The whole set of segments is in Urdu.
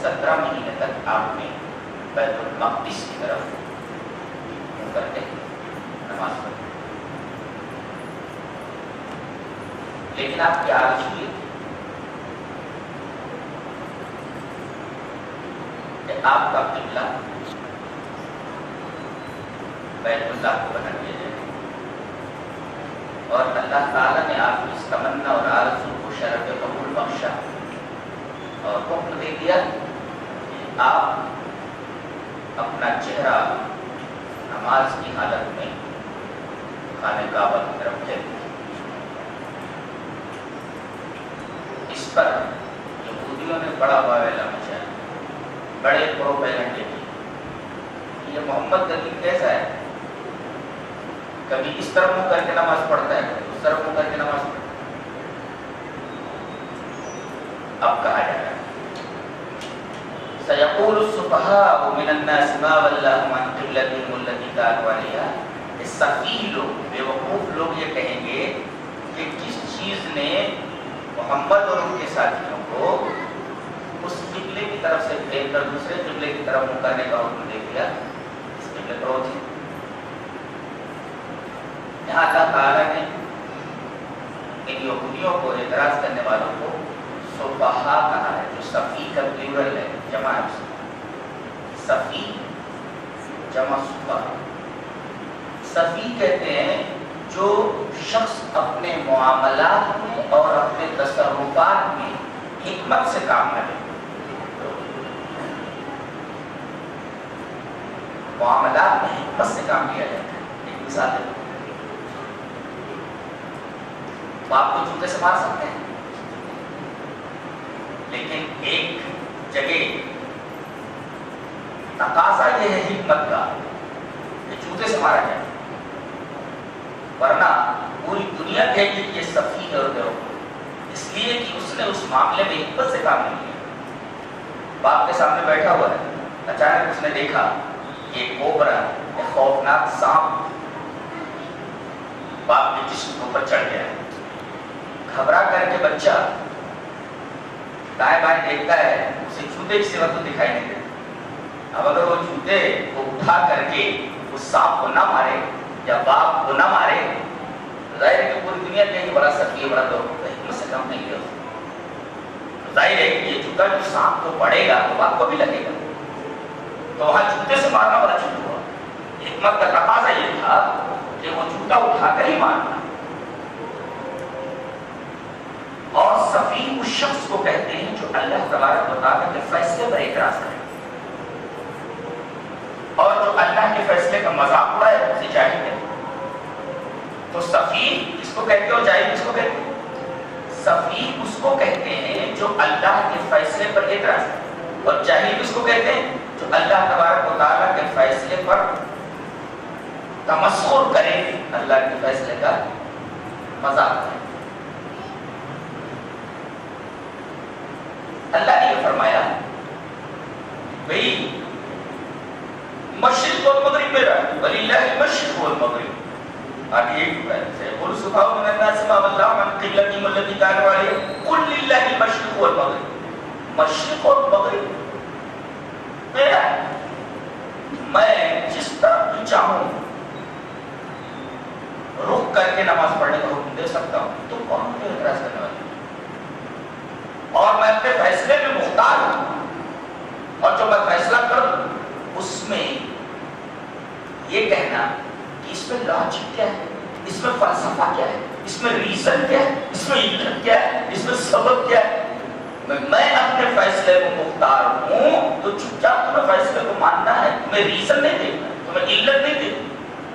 17 مہینے تک آپ نے بیت المقدس کی طرف منہ کر کے نماز پڑھی، لیکن آپ کی آرزو یہ تھی کہ آپ کا قبلہ بیت اللہ کو بنا دیا جائے، اور اللہ تعالیٰ نے آپ کی اس تمنا اور آرزو کو شرف قبول بخشا اور حکم دے دیا کہ آپ اپنا چہرہ نماز کی حالت میں خانہ کعبہ کی طرف پھیر دیں۔ اس پر یہودیوں نے بڑا واویلا مچایا، بڑے پروپیگنڈے کی، یہ محمد نبی کیسا ہے، کبھی اس طرف منہ کر کے نماز پڑھتا ہے، کبھی اس طرف منہ کر کے نماز پڑھتا ہے۔ اب کہا جا رہا ہے سَيَقُولُ السُّفَهَاءُ مِنَ النَّاسِ مَا وَلَّاهُمْ عَنْ قِبْلَتِهِمُ الَّتِي كَانُوا عَلَيْهَا، سفیہ لوگ، بیوقوف لوگ یہ کہیں گے کہ کس چیز نے محمد اور ان کے ساتھیوں کو اس قبلے کی طرف سے پھیر کر دوسرے قبلے کی طرف منہ کرنے کا حکم دے دیا، اس قبلے پر ہوتی۔ یہاں اللہ تعالیٰ نے ان یہودیوں کو، اعتراض کرنے والوں کو صفحاء کہا ہے، جو صفی کا پلورل ہے، جمع ہے، صفی جمع صفحاء۔ صفی کہتے ہیں جو شخص اپنے معاملات میں اور اپنے تصرفات میں حکمت سے کام کرے، معاملات میں حکمت سے کام کیا جاتا ہے۔ ایک مثال ہے، آپ کو جوتے سے مار سکتے ہیں، لیکن ایک جگہ تقاضا یہ ہے حکمت کا کہ جوتے سے مارا جائے، ورنہ پوری دنیا کہے گی کہ یہ صفی ہے اور بیوقوف، اس لیے کہ اس نے اس معاملے میں حکمت سے کام نہیں کیا۔ باپ کے سامنے بیٹھا ہوا ہے، اچانک اس نے دیکھا کہ ایک کوبرا، ایک خوفناک سانپ باپ کے جسم کے اوپر چڑھ گیا ہے۔ گھبرا کر کے بچہ دائیں بائیں دیکھتا ہے، اسے جوتے کی سوا تو دکھائی نہیں دیتا۔ اب اگر وہ جوتے کو اٹھا کر کے اس سانپ کو نہ مارے یا باپ کو نہ مارے، ظاہر ہے کہ پوری دنیا کہیں بڑا سخی ہے، بڑا تو حکمت سے کم نہیں لیا۔ ظاہر ہے کہ یہ جوتا جو سانپ کو پڑے گا تو باپ کو بھی لگے گا، تو وہاں جوتے سے مارنا بڑا چھوٹ ہوا۔ حکمت کا تقاضا یہ تھا کہ وہ جوتا اٹھا کر ہی مارنا۔ اور صفی اس شخص کو کہتے ہیں جو اللہ تبارک و تعالیٰ کے فیصلے پر اعتراض کرے اور جو اللہ کے فیصلے کا مذاق اڑائے، اسے جاہل ہے۔ تو صفی کس کو کہتے ہو، جاہل کس کو کہتے ہیں؟ صفی اس کو کہتے ہیں جو اللہ کے فیصلے پر اعتراض کرے، اور جاہل کس کو کہتے ہیں؟ جو اللہ تبارک و تعالیٰ کے فیصلے پر تمسخر کرے، اللہ کے فیصلے کا مذاق کرے۔ اللہ نے یہ فرمایا بھئی مشرق اور مغرب میرا ہے، وَلِلَّهِ الْمَشْرِقُ وَالْمَغْرِبُ۔ آگے ایک ہے سَيَقُولُ السُّفَهَاءُ مِنَ النَّاسِ مَا وَلَّاهُمْ عَنْ قِبْلَتِهِمُ الَّتِي كَانُوا عَلَيْهَا قُلْ لِلَّهِ الْمَشْرِقُ وَالْمَغْرِبُ۔ مشرق اور مغرب میرا ہے، میں جس طرف بھی چاہوں رخ کر کے نماز پڑھنے کا حکم دے سکتا ہوں، تو کون مجھے اعتراض کرنے والا؟ اور میں اپنے فیصلے میں مختار ہوں، اور جو میں فیصلہ کروں اس میں یہ کہنا کہ اس میں لاجک کیا ہے، اس میں فلسفہ کیا ہے، اس میں ریزن کیا ہے، اس میں علت کیا ہے، اس میں سبب کیا ہے، میں اپنے فیصلے میں مختار ہوں، تو چپ چاپ تمہیں فیصلے کو ماننا ہے، تمہیں ریزن نہیں دیکھنا، تمہیں علت نہیں دیکھنا،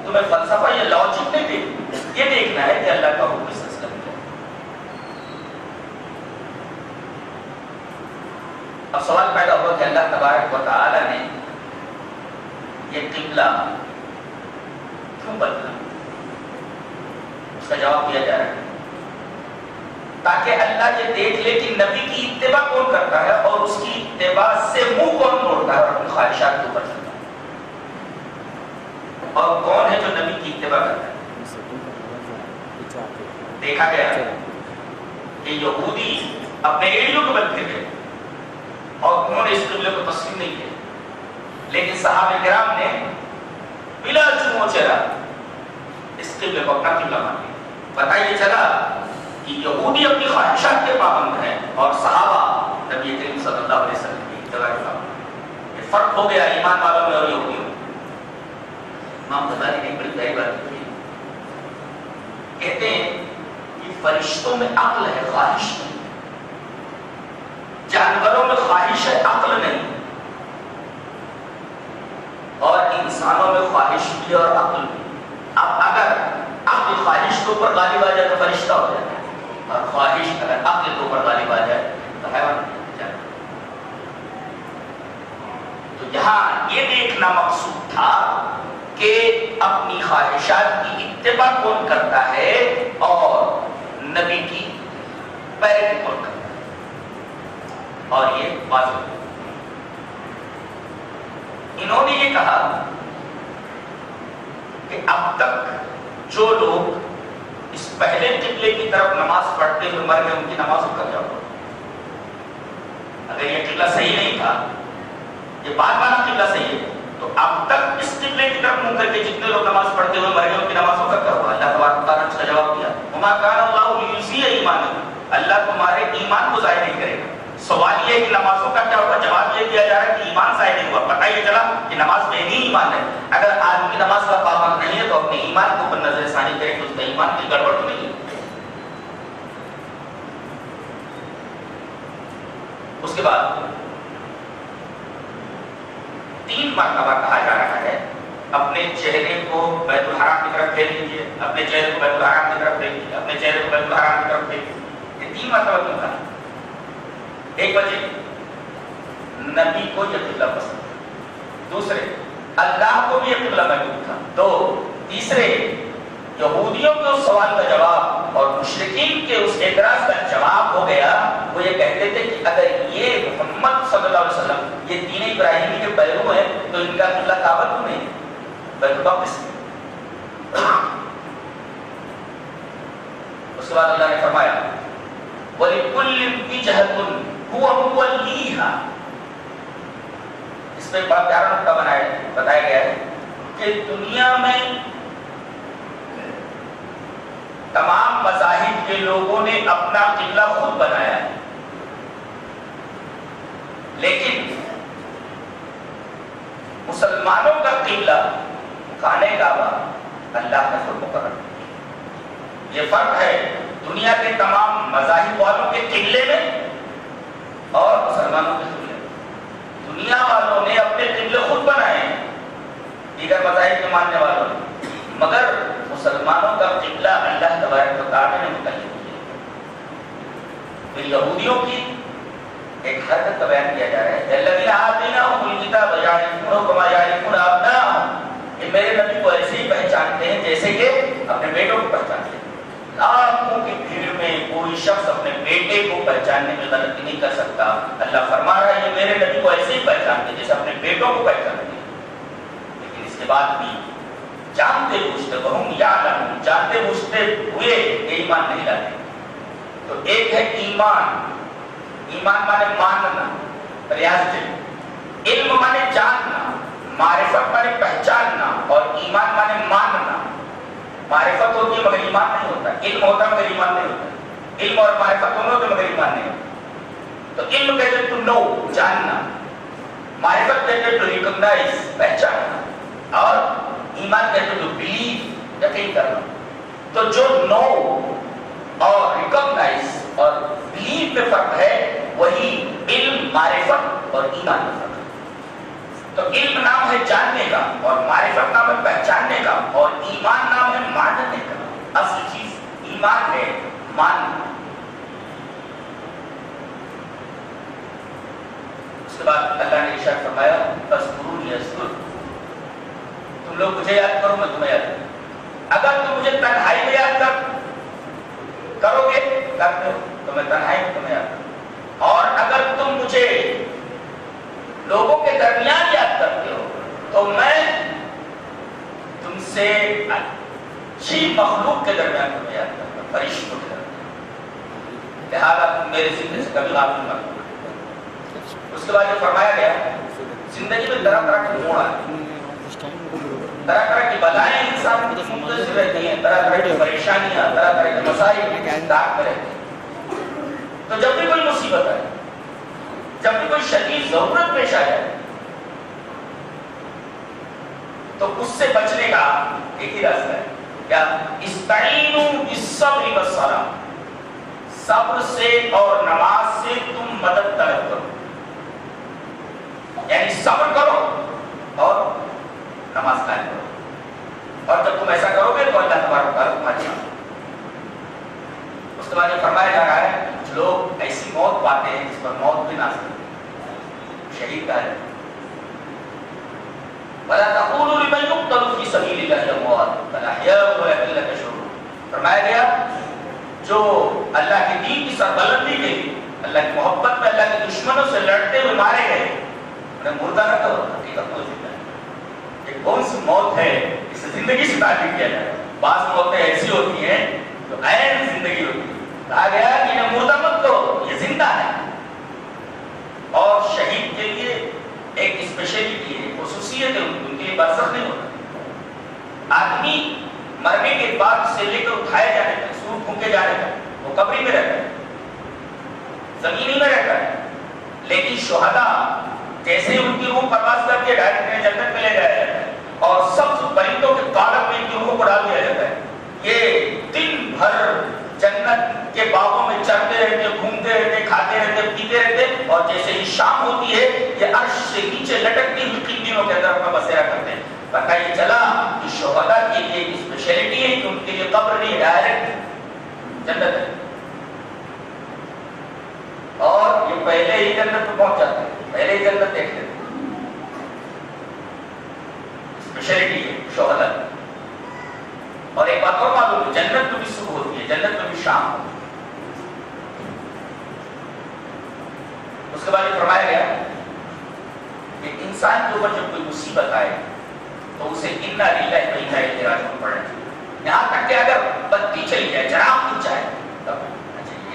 تمہیں فلسفہ یا لاجک نہیں دیکھنا، یہ دیکھنا ہے کہ اللہ کا حکم اس سلسلے میں۔ اب سوال پیدا ہوا کہ اللہ تبارک و تعالی نے یہ قبلہ کیوں بدلا؟ اس کا جواب دیا جا رہا ہے تاکہ اللہ یہ دیکھ لے کہ نبی کی اتباع کون کرتا ہے اور اس کی اتباع سے منہ کون موڑتا ہے اور اپنی خواہشات کے اوپر چلتا ہے، اور کون ہے جو نبی کی اتباع کرتا ہے۔ دیکھا گیا کہ یہودی اپنے ایڑیوں کے بل پھر گئے، اور انہوں نے اس قبلے کو تسلیم نہیں کیا، لیکن صحابہ کرام نے بلا چو چرا اس قبلے کو اپنا قبلہ مان لیا۔ پتہ یہ چلا کہ یہودی اپنی خواہشات کے پابند ہیں اور صحابہ نبی کریم صلی اللہ علیہ وسلم کی اتباع کے پابند۔ یہ فرق ہو گیا ایمان والوں میں اور یہودیوں میں۔ امام غزالی نے ایک بڑی پیاری بات کی، کہتے ہیں کہ فرشتوں میں عقل ہے، خواہش نہیں۔ جانوروں میں خواہش ہے، عقل نہیں، اور انسانوں میں خواہش بھی اور عقل بھی۔ اب اگر عقل خواہش کے اوپر غالب آ جائے تو فرشتہ ہو جاتا ہے، اور خواہش اگر عقل کے اوپر غالب آ جائے تو حیوان ہو جاتا ہے۔ تو یہاں یہ دیکھنا مقصود تھا کہ اپنی خواہشات کی اتباع کون کرتا ہے اور نبی کی پیروی کون کرتا ہے، اور یہ واضح۔ انہوں نے یہ کہا کہ اب تک جو لوگ اس پہلے قبلے کی طرف نماز پڑھتے ہوئے مر گئے ان کی نمازوں کا کیا ہوگا؟ اگر یہ قبلہ صحیح نہیں تھا، یہ بعد والا قبلہ صحیح ہے، تو اب تک اس قبلے کی طرف منہ کر کے جتنے لوگ نماز پڑھتے ہوئے مر گئے ان کی نمازوں کا کیا ہوگا؟ اللہ تبارک و تعالیٰ نے اس کا جواب دیا، وما کان اللہ لیضیع ایمانکم، اللہ تمہارے ایمان کو ضائع نہیں کرے گا۔ سوال یہ ہے کہ نمازوں کا کیا ہوگا؟ جواب یہ دیا جا رہا ہے کہ ایمان ضائع نہیں ہوا۔ پتہ یہ چلا کہ نماز میں نہیں ایمان ہے۔ اگر آدمی نماز کا پابند نہیں ہے تو اپنے ایمان کے اوپر نظر ثانی کرے کہ اس کا ایمان کی گڑبڑ تو نہیں ہے۔ اس کے بعد 3 مرتبہ کہا جا رہا ہے اپنے چہرے کو بیت الحرام کی طرف پھیر لیجیے، اپنے چہرے کو بیت الحرام کی طرف پھیر لیجیے، اپنے چہرے کو بیت الحرام کی طرف پھیر لیجیے۔ یہ 3 مرتبہ کیوں کہا؟ ایک وجہ نبی کو یہ قبلہ پسند تھا، دوسرے اللہ کو بھی یہ قبلہ محبوب تھا، 2 تیسرے یہودیوں کے اس سوال کا جواب اور مشرکین کے اس اعتراض کا جواب ہو گیا۔ وہ یہ کہتے تھے کہ اگر یہ محمد صلی اللہ علیہ وسلم یہ دین ابراہیمی کے پیرو ہیں تو ان کا قبلہ کعبہ کیوں نہیں، بیت المقدس۔ اس کے بعد اللہ نے فرمایا وَلِكُلٍّ وِجْهَةٌ هُوَ مُوَلِّيهَا۔ اس میں بڑا پیارا نقطہ بتایا گیا ہے کہ دنیا میں تمام مذاہب کے لوگوں نے اپنا قبلہ خود بنایا ہے، لیکن مسلمانوں کا قبلہ خانہ کعبہ اللہ نے خود مقرر کیا۔ یہ فرق ہے دنیا کے تمام مذاہب والوں کے قبلے میں اور مسلمانوں کے قبلے میں۔ دنیا والوں نے اپنے قبلے خود بنائے ہیں، دیگر مذاہب کے ماننے والوں نے، مگر مسلمانوں کا قبلہ اللہ تبارک و تعالیٰ نے متعین کیا۔ پھر یہودیوں کی ایک حرکت کا بیان کیا جا رہا ہے الذین آتیناہم الکتاب یعرفونہ کما یعرفون ابناءہم، یہ میرے نبی کو ایسے ہی پہچانتے ہیں جیسے کہ اپنے بیٹوں کو پہچانتے ہیں۔ لاکھوں کی بھیڑ میں کوئی شخص اپنے بیٹے کو پہچاننے میں غلطی نہیں کر سکتا۔ اللہ فرما رہا ہے یہ میرے نبی کو ایسے ہی پہچانتے ہیں جیسے اپنے بیٹوں کو پہچانتے ہیں، لیکن اس کے بعد بھی جانتے بوجھتے وہم یعلمون، جانتے بوجھتے ہوئے یہ ایمان نہیں لاتے۔ تو ایک ہے ایمان، ایمان مانے ماننا، ریاض علم مانے جاننا، معرفت مانے پہچاننا، اور ایمان مانے ماننا۔ معرفت ہوتی ہے مگر ایمان نہیں ہوتا، علم ہوتا مگر ایمان نہیں ہوتا، علم اور معرفت دونوں ہوتے مگر ایمان نہیں ہوتا۔ تو علم کہتے ٹو نو، جاننا، معرفت کہتے ٹو ریکگنائز، پہچاننا، اور ایمان کہتے ٹو بلیو، یقین کرنا۔ تو جو نو اور ریکگنائز اور بلیو میں فرق ہے وہی علم، معرفت اور ایمان میں فرق ہے۔ تو علم نام ہے جاننے کا، اور معرفت نام ہے پہچاننے کا، اور ایمان نام ہے ماننے کا۔ اصل چیز ایمان ہے، ماننا۔ اس کے بعد اللہ نے ارشاد فرمایا فاذکرونی اذکرکم، تم لوگ مجھے یاد کرو میں تمہیں یاد کروں۔ اگر تم مجھے تنہائی میں یاد کرو گے کرتے ہو تو میں تنہائی میں تمہیں یاد کروں، اور اگر تم مجھے لوگوں کے درمیان یاد کرتے ہو تو میں تم سے اچھی مخلوق کے درمیان تمہیں یاد کرتا ہوں، فرشتوں کے درمیان، لہٰذا تم میرے ذکر سے کبھی غافل مت ہونا۔ اس کے بعد یہ فرمایا گیا زندگی میں طرح طرح کے موڑ آتے ہیں، طرح طرح کی بلائیں انسان کی منتظر رہتی ہیں، طرح طرح کی پریشانیاں، طرح طرح کے مسائل داغ میں رہتے ہیں. تو جب بھی کوئی مصیبت آئے، جب بھی کوئی شدید ضرورت پیش آ جائے، تو اس سے بچنے کا ایک ہی راستہ ہے، کیا؟ استعینوا بالصبر والصلاۃ، صبر سے اور نماز سے تم مدد طلب کرو، یعنی صبر کرو اور نماز قائم کرو. اور جب تم ایسا کرو گے تو اللہ تبارک و تعالیٰ تمہاری مدد. اس کے بعد یہ فرمایا جا رہا ہے کچھ لوگ ایسی موت پاتے ہیں جس پر موت بھی نہ سکتے، شہید کا ہے. وَلَا تَقُولُوا لِمَنْ يُقْتَلُ فِي سَبِيلِ اللَّهِ أَمْوَاتٌ بَلْ أَحْيَاءٌ وَلَكِنْ لَا تَشْعُرُونَ. فرمایا گیا جو اللہ کے دین کی سربلندی کے لیے، اللہ کی محبت میں اللہ کے دشمنوں سے لڑتے ہوئے مارے گئے، انہیں مردہ نہ کہو، حقیقت میں زندہ ہے. ایک کون سی موت ہے اسے زندگی سے تعبیر کیا جائے. بعض موتیں ایسی ہوتی ہیں جو عین زندگی ہوتی ہے، کہا گیا کہ انہیں مردہ مت کرو، یہ زندہ ہے. اور شہید کے لیے ایک اسپیشلٹی ہے، خصوصیت ہے، ان کے لیے برزخ نہیں ہوتا. آدمی مرنے کے بعد سے لے کر اٹھائے جانے تک، سور پھونکے جانے تک وہ قبری میں رہتا ہے، زمینی میں رہتا ہے. لیکن شہداء جیسے ان کی روح پرواز کر کے ڈائریکٹ جنت میں لے جایا جاتا ہے اور سبز پرندوں کے قالب میں ان کی روح کو ڈال دیا جاتا ہے. یہ دن بھر جنت کے باغوں میں چرتے رہتے، گھومتے رہتے، کھاتے رہتے، پیتے رہتے، اور جیسے ہی شام ہوتی ہے یہ عرش سے نیچے لٹکتی ہوئی قدیوں کے اندر اپنا بسیرا کرتے ہیں. پتہ یہ چلا کہ شہداء کے لیے ایک اسپیشلٹی ہے کہ ان کے لیے قبر نہیں، ڈائریکٹ جنت ہے. اور یہ پہلے ہی جنت میں پہنچ جاتے ہیں، پہلے ہی جنت دیکھ لیتے. اسپیشلٹی ہے شہداء. اور ایک بات اور معلوم ہے، جنت میں بھی صبح ہوتی ہے، جنت میں بھی شام ہوتی ہے. اس کے بعد یہ فرمایا گیا کہ انسان کے اوپر جب کوئی مصیبت آئے تو اسے انا للہ و انا الیہ راجعون پڑھنا چاہیے. یہاں تک کہ اگر بتی چلی جائے، چراغ بجھ جائے، تب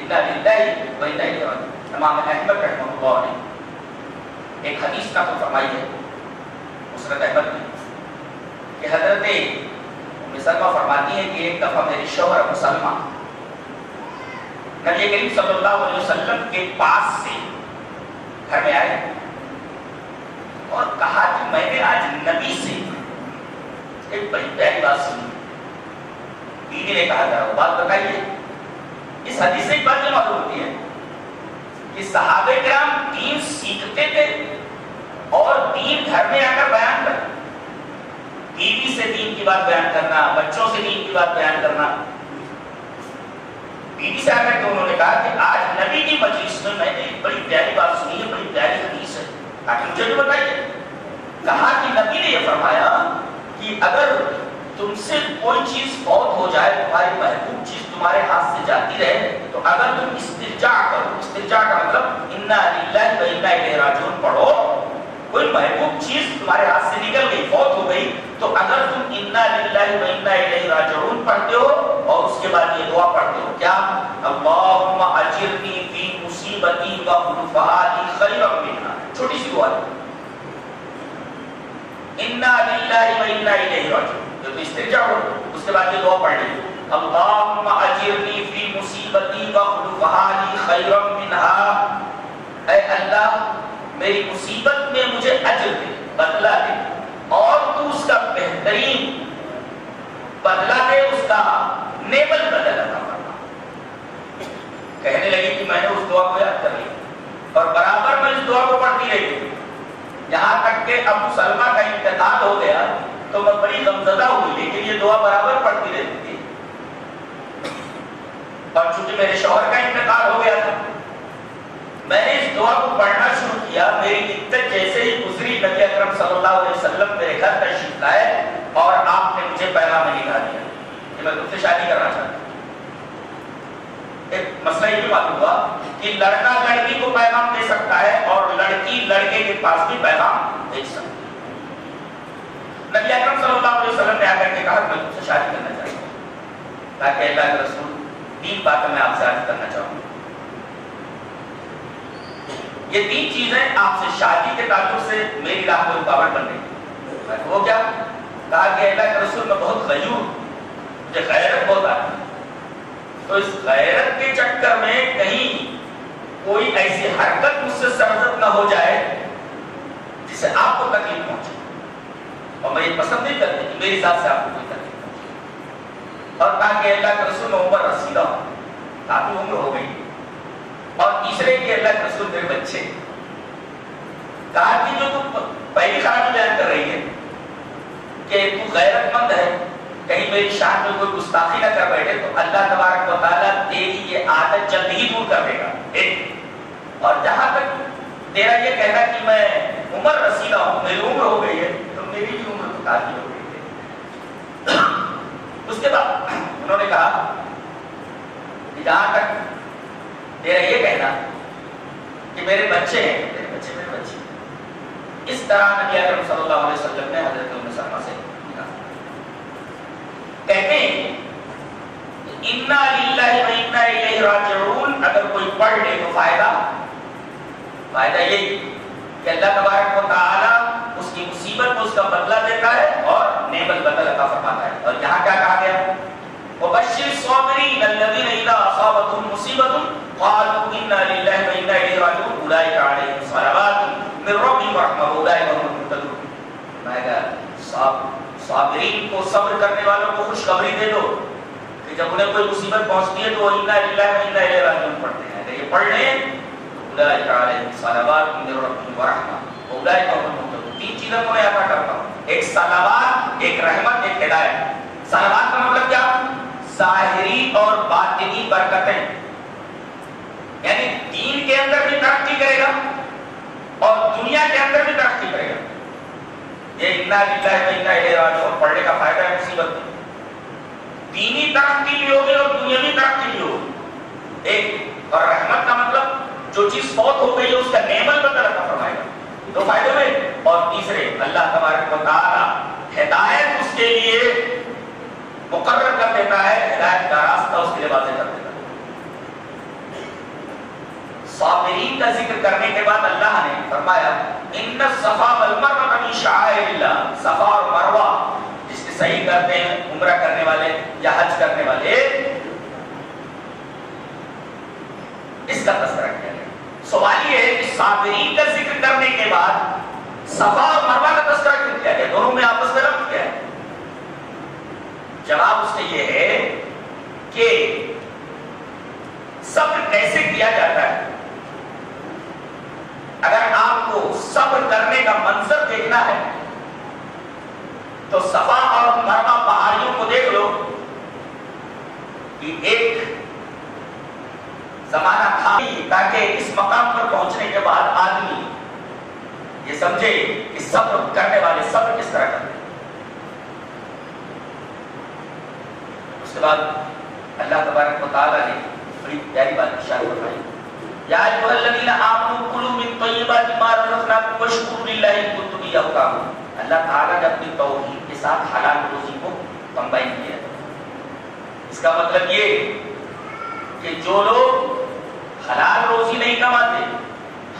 انا للہ و انا الیہ راجعون. امام احمد رحمہ اللہ نے ایک حدیث نقل فرمائی ہے مسند احمد میں کہ حضرت ام سلمہ فرماتی ہے کہ ایک دفعہ میری شوہر ابو سلمہ نبی کریم صلی اللہ علیہ وسلم کے پاس سے گھر میں آئے اور کہا کہ میں نے آج نبی سے ایک بڑی پیاری بات سنی. بیوی نے کہا ذرا وہ بات بتائیے. اس حدیث سے ایک بات یہ معلوم ہوتی ہے کہ صحابہ کرام دین سیکھتے تھے اور دین گھر میں آ کر بیان کرتے. بیوی سے دین کی بات بیان کرنا، بچوں سے دین کی بات بیان کرنا. بیوی سے آ کر کے انہوں نے کہا کہ آج نبی کی مجلس میں میں نے ایک بڑی پیاری بات سنی ہے، بڑی پیاری حدیث ہے، تاکہ مجھے بھی بتائیے. کہا کہ نبی نے یہ فرمایا کہ اگر تم سے کوئی چیز فوت ہو جائے، تمہاری محبوب چیز تمہارے ہاتھ سے جاتی رہے، تو اگر تم استرجاع کرو، استرجاع کا مطلب انا للہ و انا الیہ راجعون پڑھو. کوئی محبوب چیز تمہارے ہاتھ سے نکل گئی، فوت ہو گئی، تو اگر تم انا للہ و انا الیہ راجعون پڑھتے ہو اور اس کے بعد یہ دعا پڑھتے ہو، کیا؟ اللہم اجرنی فی مصیبتی واخلفها لی خیرا منہا. چھوٹی سی دعا ہے، انا للہ و انا الیہ راجعون. جو تو استرجاع ہو، اس کے بعد یہ دعا پڑھ لیں، اللہم اجرنی فی مصیبتی واخلفها لی خیرا منہا. اے اللہ میری مصیبت میں مجھے اجر دے، بدلہ دے، اور تو اس کا بہترین بدلہ دے، اس کا نیبل بدل عطا فرما. کہنے لگی کہ میں نے اس دعا کو یاد کر لیا اور برابر میں اس دعا کو پڑھتی رہی، یہاں تک کہ ابو سلمہ کا انتقال ہو گیا تو میں بڑی غمزدہ ہوئی، لیکن یہ دعا برابر پڑھتی رہتی تھی. اور چونکہ میرے شوہر کا انتقال ہو گیا تھا، میں نے اس دعا کو پڑھنا شروع کیا. میری عدت جیسے ہی گزری، نبی اکرم صلی اللہ علیہ وسلم میرے گھر تشریف لائے اور آپ نے مجھے پیغام نکال دیا کہ میں تم سے شادی کرنا چاہتا ہوں. ایک مسئلہ یہ بھی معلوم ہوا کہ لڑکا لڑکی کو پیغام دے سکتا ہے اور لڑکی لڑکے کے پاس بھی پیغام بھیج سکتی ہے. نبی اکرم صلی اللہ علیہ وسلم نے آ کر کے کہا میں تم سے شادی کرنا چاہتا ہوں، تاکہ اللہ کے رسول تین باتیں میں آپ سے عرض کرنا چاہوں گا. یہ تین چیزیں آپ سے شادی کے تعلق سے میری راہ میں رکاوٹ بن رہی. وہ کیا؟ کہا کہ اللہ کے رسول میں بہت غیور، مجھے غیرت بہت آتی، تو اس غیرت کے چکر میں کہیں کوئی ایسی حرکت مجھ سے سرزد نہ ہو جائے جس سے آپ کو تکلیف پہنچے، اور میں یہ پسند نہیں کرتی کہ میری ذات سے آپ کو کوئی تکلیف پہنچے. اور کہا کہ اللہ کے رسول میں عمر رسیدہ ہوں، کافی عمر ہو گئی. اور تیسرے کہ اللہ کے رسول میرے بچے. کہا کہ جو تم پہلی خرابی بیان کر رہی ہے کہ تو غیرت مند ہے، کہیں میری شان میں کوئی گستاخی نہ کر بیٹھے، تو اللہ تبارک و تعالیٰ تیری یہ عادت جلد ہی دور کر دے گا. اور جہاں تک تیرا یہ کہنا کہ میں عمر رسیدہ ہوں، میری عمر ہو گئی ہے، تو میری بھی عمر تو کافی ہو گئی ہے. اس کے بعد انہوں نے کہا کہ جہاں تک تیرا یہ کہنا کہ میرے بچے ہیں، میرے بچے میرے بچے، اس طرح نبی اکرم صلی اللہ علیہ وسلم نے حضرت ام سلمہ سے کہتے ہیں انا للہ و انا الیہ راجعون. اگر کوئی پڑھ لے تو فائدہ یہی کہ اللہ تبارک و تعالی اس کی مصیبت کو اس کا بدلہ دیتا ہے اور نعمت بدل عطا فرماتا ہے. اور یہاں کیا کہا گیا؟ وبشر الصابرین الذین اذا اصابتهم مصیبۃ قالوا انا للہ و انا الیہ راجعون اولئک علیہم صلوات من ربہم ورحمۃ اولئک هم المهتدون. میں کہا صابرین کو، صبر کرنے والوں کو خوشخبری دے دو کہ جب انہیں کوئی مصیبت پہنچتی ہے تو انا للہ و انا الیہ راجعون پڑھتے ہیں. اگر یہ پڑھ لیں تو اولئک علیہم صلوات من ربہم ورحمۃ اولئک هم المهتدون. تین چیزیں میں عطا کرتا ہوں، ایک صلوات، ایک رحمت، ایک ہدایت. صلوات کا مطلب کیا؟ ظاہری اور باطنی برکتیں، یعنی دین کے اندر بھی ترقی کرے گا اور دنیا کے اندر بھی ترقی کرے گا. یہ انا للہ و انا الیہ راجعون پڑھنے کا فائدہ ہے مصیبت میں. دینی ترقی بھی ہوگی اور دنیاوی ترقی بھی ہوگی. ایک اور رحمت کا مطلب جو چیز فوت ہو گئی ہے اس کا نعمت بدل عطا فرمائے گا. دو فائدے ہوئے. اور تیسرے اللہ تبارک و تعالی ہدایت اس کے لیے مقرر کر دیتا ہے، ہدایت کا راستہ اس کے لیے واضح کر دیتا ہے. صابرین کا ذکر کرنے کے بعد اللہ نے فرمایا ان الصفا والمروہ من شعائر اللہ. صفا اور مروہ جس کے صحیح کرتے ہیں عمرہ کرنے والے یا حج کرنے والے، اس کا تذکرہ کیا گیا. سوال یہ ہے کہ صابرین کا ذکر کرنے کے بعد صفا اور مروہ کا تذکرہ کیوں کیا گیا؟ دونوں میں آپس میں ربط کیا ہے؟ جواب اس کا یہ ہے کہ صبر کیسے کیا جاتا ہے. اگر آپ کو صبر کرنے کا منظر دیکھنا ہے تو صفا اور مروہ پہاڑیوں کو دیکھ لو کہ ایک زمانہ تھا تاکہ اس مقام پر پہنچنے کے بعد آدمی یہ سمجھے کہ صبر کرنے والے صبر کس طرح کرتے ہیں. اس کے بعد اللہ تبارک و تعالی نے بڑی پیاری بات ارشاد فرمائی، یا ایھا الذین آمنوا کلوا من طیبات ما رزقناکم واشکروا للہ ان کنتم ایاہ تعبدون. اللہ تعالیٰ نے اپنی توحید کے ساتھ حلال روزی کو کمبائن کیا. اس کا مطلب یہ کہ جو لوگ حلال روزی نہیں کماتے،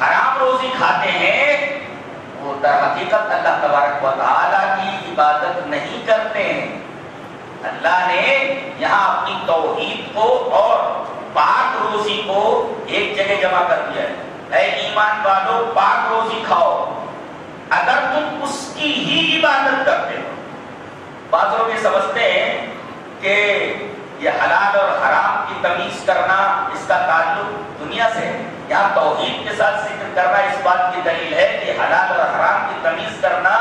حرام روزی کھاتے ہیں، وہ در حقیقت اللہ تبارک و تعالیٰ کی عبادت نہیں کرتے ہیں. اللہ نے یہاں اپنی توحید کو اور پاک روزی کو ایک جگہ جمع کر دیا ہے. اے ایمان والو، پاک روزی کھاؤ اگر تم اس کی ہی عبادت کرتے ہو. بعض لوگ یہ سمجھتے ہیں کہ یہ حلال اور حرام کی تمیز کرنا اس کا تعلق دنیا سے ہے. یہاں توحید کے ساتھ ذکر کرنا اس بات کی دلیل ہے کہ حلال اور حرام کی تمیز کرنا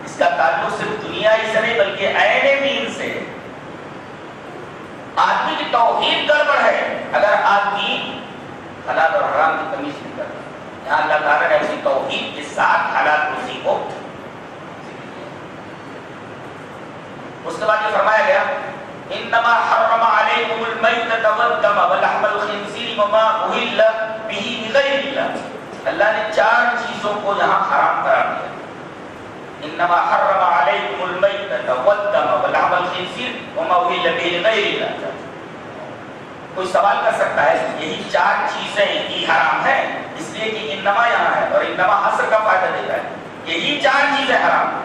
اس کا تعلق صرف دنیا ہی سے نہیں بلکہ عین دین سے. آدمی کی توحید گڑبڑ ہے اگر آدمی حلال اور حرام کی تمیز نہیں کرتا. یہاں اللہ تعالیٰ نے اپنی توحید کے ساتھ حلال روزی کو. اس کے بعد یہ فرمایا گیا انما حرم علیکم المیتۃ والدم ولحم الخنزیر وما اہل بہ لغیر اللہ. اللہ نے 4 چیزوں کو یہاں حرام قرار دیا. انما حرم علیکم المیتۃ والدم ولحم الخنزیر وما اہل بہ لغیر اللہ. کوئی سوال کر سکتا ہے یہی 4 چیزیں ہی حرام ہیں؟ اس لیے کہ انما یہاں ہے اور انما حصر کا فائدہ دیتا ہے. یہی 4 چیزیں حرام،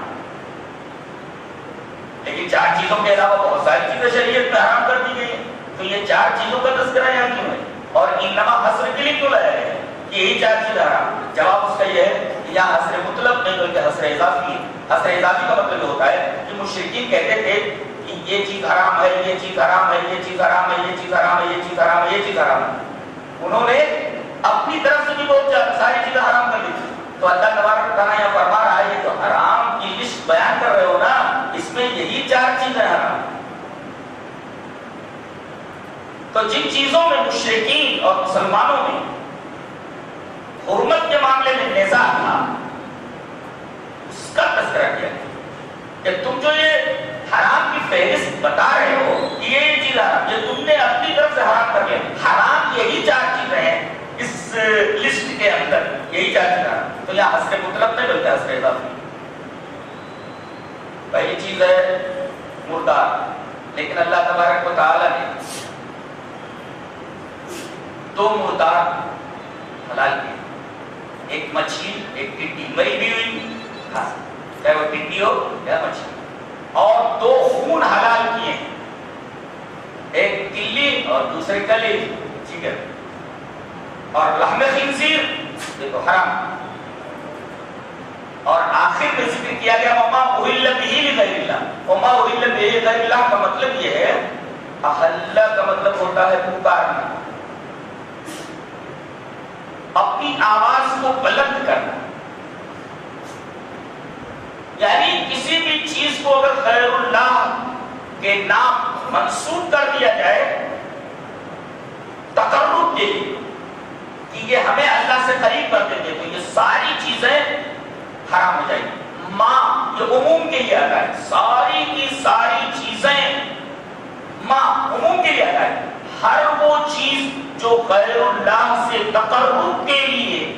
لیکن 4 چیزوں کے علاوہ بہت ساری چیزیں شریعت میں حرام کر دی گئی ہیں. تو یہ 4 چیزوں کا تذکرہ یہاں کیوں ہے اور انما حصر کے لیے کیوں لایا ہے کہ یہی 4 چیزیں حرام؟ جواب اس کا یہ ہے کہ یہاں حصر مطلق نہیں بلکہ حصر اضافی ہے. حصر اضافی کا مطلب یہ ہوتا ہے کہ مشرکین کہتے تھے کہ یہ چیز حرام ہے، یہ چیز حرام ہے، یہ چیز حرام ہے، یہ چیز حرام ہے، یہ چیز حرام ہے، یہ چیز حرام ہے. انہوں نے اپنی طرف سے بھی بہت ساری چیزیں حرام کر لی تھی. تو اللہ تبارک و تعالیٰ یہاں فرما رہا ہے یہ جو حرام کی لسٹ بیان کر رہے ہو نا، اس میں یہی 4 چیزیں حرام. تو جن چیزوں میں مشرکین اور مسلمانوں میں حرمت کے معاملے میں نزاع تھا اس کا تذکرہ کیا کہ تم جو یہ حرام کی فہرست بتا رہے ہو کہ یہ چیز حرام، یہ تم نے اپنی طرف سے حرام کر لیا. حرام یہی 4 چیزیں ہیں اس لسٹ کے اندر، یہی 4 چیزیں حرام. تو یہاں حصر مطلق نہیں بلکہ حصر اضافی. پہلی چیز ہے مردار، لیکن اللہ تبارک و تعالی نے 2 مردار حلال کیے، ایک مچھلی ایک ٹڈی مری بھی ہوئی کھا سکتے، چاہے وہ ٹڈی ہو یا مچھلی. اور 2 خون حلال کیے، ایک تلی اور دوسرے کلی جگر. اور لحم خنزیر یہ تو حرام. اور آخر میں ذکر کیا گیا وما اہل به لغیر اللہ. وما اہل به لغیر اللہ کا مطلب یہ ہے، احل کا مطلب ہوتا ہے پکارنا، اپنی آواز کو بلند کرنا. یعنی کسی بھی چیز کو اگر غیر اللہ کے نام منسوب کر دیا جائے تقرب کے لیے کہ یہ ہمیں اللہ سے قریب کر دیں گے، تو یہ ساری چیزیں حرام ہو جائیں گی. ماں یہ عموم کے لیے آتا ہے، ساری کی ساری چیزیں ماں عموم کے لیے آتا ہے. ہر وہ چیز جو غیر اللہ سے تقرب کے لیے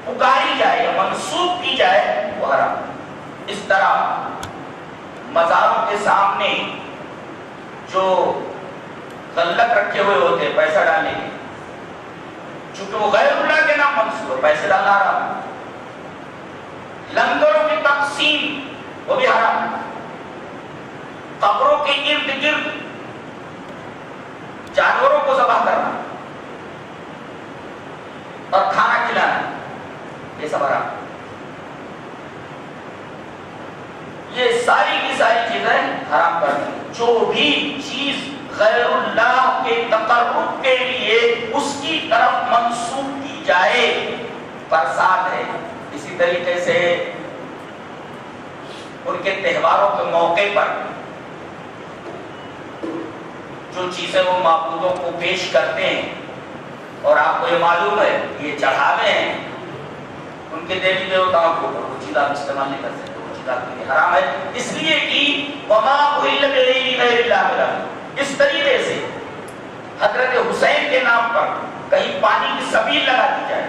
پکاری جائے یا منسوب کی جائے وہ حرام. اس طرح مزاروں کے سامنے جو غلط رکھے ہوئے ہوتے ہیں پیسہ ڈالنے کے، چونکہ وہ غیر اللہ کے نام منسوب ہے، پیسے ڈالنا حرام. لنگروں کی تقسیم وہ بھی حرام. قبروں کے ارد گرد جانوروں کو ذبح کرنا اور کھانا کھلانا یہ سب حرام. یہ ساری کی ساری چیزیں حرام کر دی. جو بھی چیز غیر اللہ کے تقرب کے لیے اس کی طرف منسوب کی جائے پرساد ہے. اسی طریقے سے ان کے تہواروں کے موقع پر جو چیزیں وہ معبودوں کو پیش کرتے ہیں اور آپ کو یہ معلوم ہے یہ چڑھاوے ہیں ان کے دیوی دیوتاؤں کو، وہ چیز آپ استعمال نہیں کر سکتے، وہ چیز آپ کے لیے حرام ہے. اس لیے کہ وما اہل به لغیر اللہ. اس طریقے سے حضرت حسین کے نام پر کہیں پانی کی سبیل لگا دی جائے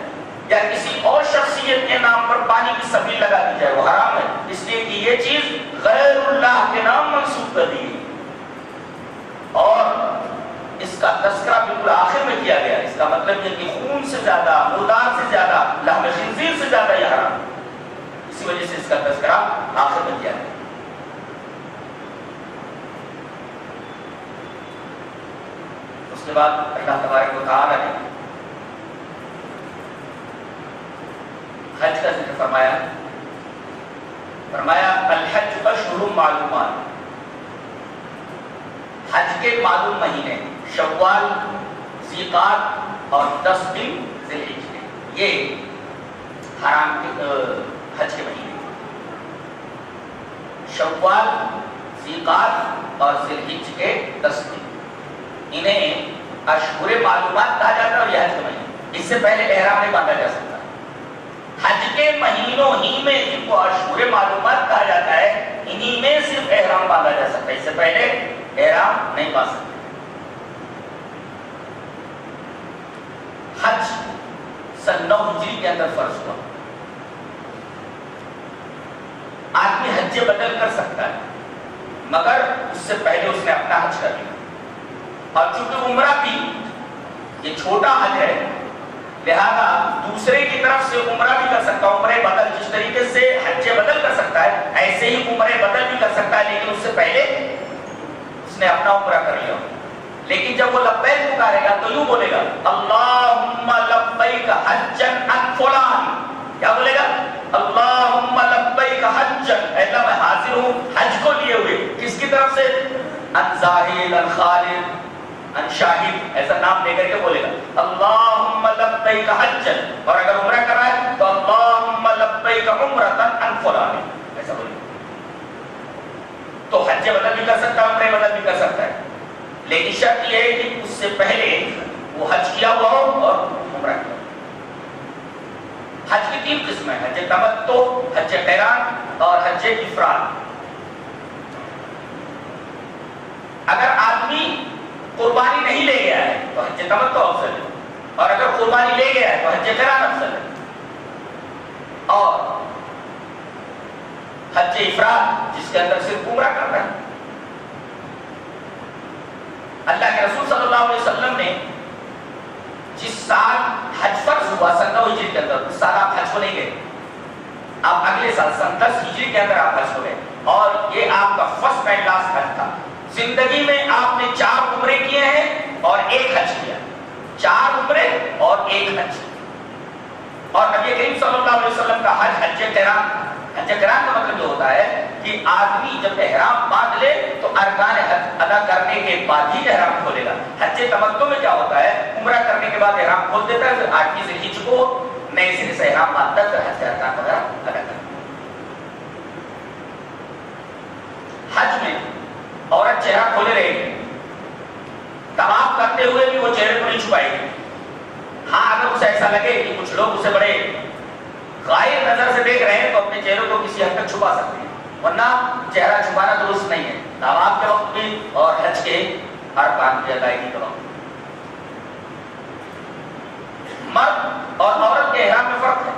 یا کسی اور شخصیت کے نام پر پانی کی سبیل لگا دی جائے وہ حرام ہے. اس لیے کہ یہ چیز غیر اللہ کے نام منسوب کر دی. اور اس کا تذکرہ بالکل آخر میں کیا گیا. اس کا مطلب یہ کہ خون سے زیادہ، مردار سے زیادہ، لحم خنزیر سے زیادہ یہ حرام. اسی وجہ سے اس کا تذکرہ آخر میں کیا گیا. اس کے بعد اللہ تبارک و تعالی نے حج کا ذکر فرمایا. الحج اشہر معلومات. حج کے معلوم مہینے شوال، ذیقعد اور 10 دن ذی الحجہ، یہ حرام کے حج کے مہینے. شوال، ذیقعد اور ذی الحجہ کے 10 دن، انہیں اشہر معلومات کہا جاتا ہے. اور یہ حج کے مہینے، اس سے پہلے احرام نہیں باندھا جا سکتا. حج کے مہینوں ہی میں جن کو اشہر معلومات کہا جاتا ہے انہی میں صرف احرام باندھا جا سکتا ہے، اس سے پہلے احرام نہیں باندھ سکتے. حج سن 9 ہجری کے اندر فرض ہوا. آدمی حج بدل کر سکتا ہے مگر اس سے پہلے اس نے اپنا حج کر لیا. اور چونکہ عمرہ بھی یہ چھوٹا حج ہے لہذا دوسرے کی طرف سے عمرہ بھی کر سکتا ہے، عمرے بدل، جس طریقے سے حج بدل کر سکتا ہے ایسے ہی عمرے بدل بھی کر سکتا ہے، لیکن اس سے پہلے اس نے اپنا عمرہ کر لیا۔ لیکن جب وہ لبیک پکارے گا تو یوں بولے گا اللہم لبیک حجا عن فلان، کیا بولے گا؟ اللہم لبیک حجا، اے اللہ میں حاضر ہوں حج کو لیے ہوئے، کس کی طرف سے؟ عن زاہد، عن خالد، عن شاہد، ایسا نام لے کر کے بولے گا اللہم لبیک حجا، اور اگر عمرہ کرا ہے تو اللہم لبیک عمرتا عن فلان، ایسا بولے گا۔ تو حج بدل بھی کر سکتا ہے، عمرے بدل بھی کر سکتا ہے، لیکن شرط یہ ہے کہ اس سے پہلے وہ حج کیا ہوا ہو اور عمرہ کیا ہو۔ حج کی 3 قسمیں، حج تمتع، حج قران اور حج افراد۔ اگر آدمی قربانی نہیں لے گیا ہے تو حج تمتع افضل ہے، اور اگر قربانی لے گیا ہے تو حج قران افضل ہے، اور حج افراد جس کے اندر صرف عمرہ کرنا ہے۔ اللہ کے رسول صلی اللہ علیہ وسلم نے جس سال حج فرض ہوا 9 ہجری کے اندر، اس سال آپ حج کو نہیں گئے، آپ اگلے سال 10 ہجری کے اندر آپ حج کو گئے، اور یہ آپ کا فرسٹ اینڈ لاسٹ حج تھا۔ زندگی میں آپ نے 4 عمرے کیے ہیں اور 1 حج کیا، 4 عمرے اور 1 حج، اور نبی کریم صلی اللہ علیہ وسلم کا حج حج قران۔ حج قران کا مطلب یہ ہوتا ہے کہ آدمی جب احرام باندھ لے تو ارکان حج ادا کرنے کے بعد ہی احرام کھولے گا۔ حج تمتع میں کیا ہوتا ہے؟ عمرہ کرنے کے بعد احرام کھول دیتا ہے، پھر 8ویں ذی الحجہ کو نئے سرے سے احرام باندھتا ہے، پھر حج کے ارکان وغیرہ ادا کرتا ہے۔ حج میں عورت چہرہ کھولے رہے گی، طواف کرتے ہوئے بھی وہ چہرے کو نہیں چھپائے گی۔ ہاں اگر اسے ایسا لگے کہ کچھ لوگ اسے بڑے غائب نظر سے دیکھ رہے ہیں تو اپنے چہرے کو کسی حد تک چھپا سکتے ہیں، ورنہ چہرہ چھپانا درست نہیں ہے، طواف کے وقت بھی اور حج کے ارکان کی ادائیگی کے وقت۔ مرد اور عورت کے احرام میں فرق ہے،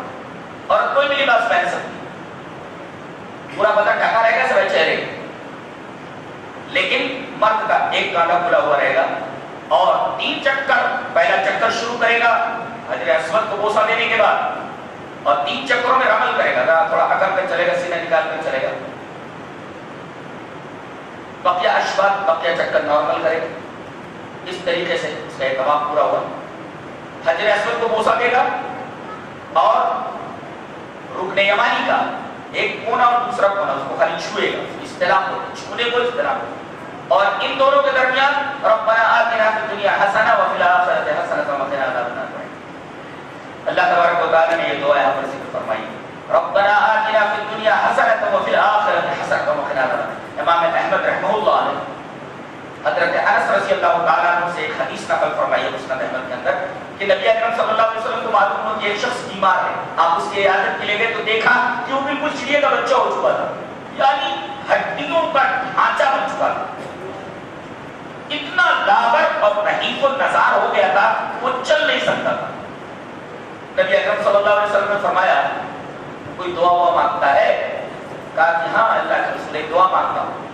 عورت کوئی بھی لباس پہن سکتی ہے، پورا بدن ڈھکا رہے گا سوائے چہرے، لیکن مرد کا ایک کانٹا کھلا ہوا رہے گا، اور 3 چکر، پہلا چکر شروع کرے گا حجر اسود کو بوسہ دینے کے بعد، اور 3 چکروں میں رمل کرے گا، تھوڑا اکڑ کر چلے گا، سینہ نکال کر چلے گا، بقیہ اشواط، بقیہ چکر نارمل کرے گا۔ اس طریقے سے اس کا اہتمام پورا ہوا۔ حجر اسود کو بوسہ دے گا، اور رکن یمانی کا ایک کونا اور دوسرا کونا اس کو خالی چھوئے گا، استلام ہوتا ہے، چھونے کو استلام ہوتا ہے، اور ان دونوں کے درمیان ربنا آتنا فی الدنیا حسنہ وفی الآخرۃ حسنۃ وقنا عذاب النار۔ اللہ تبارک و تعالی نے یہ دعا یہاں پر ذکر فرمائی، ربنا آتنا فی الدنیا حسنۃ وفی الآخرۃ حسنۃ وقنا عذاب النار۔ امام احمد رحمہ اللہ نے حضرت انس رضی اللہ تعالیٰ عنہ سے ایک حدیث نقل فرمائی ہے مسند احمد کے اندر کہ نبی اکرم صلی اللہ علیہ وسلم کو معلوم ہو کہ ایک شخص بیمار ہے، آپ اس کی عیادت کے لیے گئے تو دیکھا کہ وہ بالکل چڑیا کا بچہ ہو چکا تھا، یعنی ہڈیوں کا ڈھانچہ بن چکا تھا، اتنا لاغر اور نحیف النظار ہو گیا تھا، وہ چل نہیں سکتا تھا۔ نبی اکرم صلی اللہ علیہ وسلم نے فرمایا کوئی دعا ہوا مانگتا ہے؟ کہا کہ ہاں اللہ کے رسول ایک دعا مانگتا ہوں۔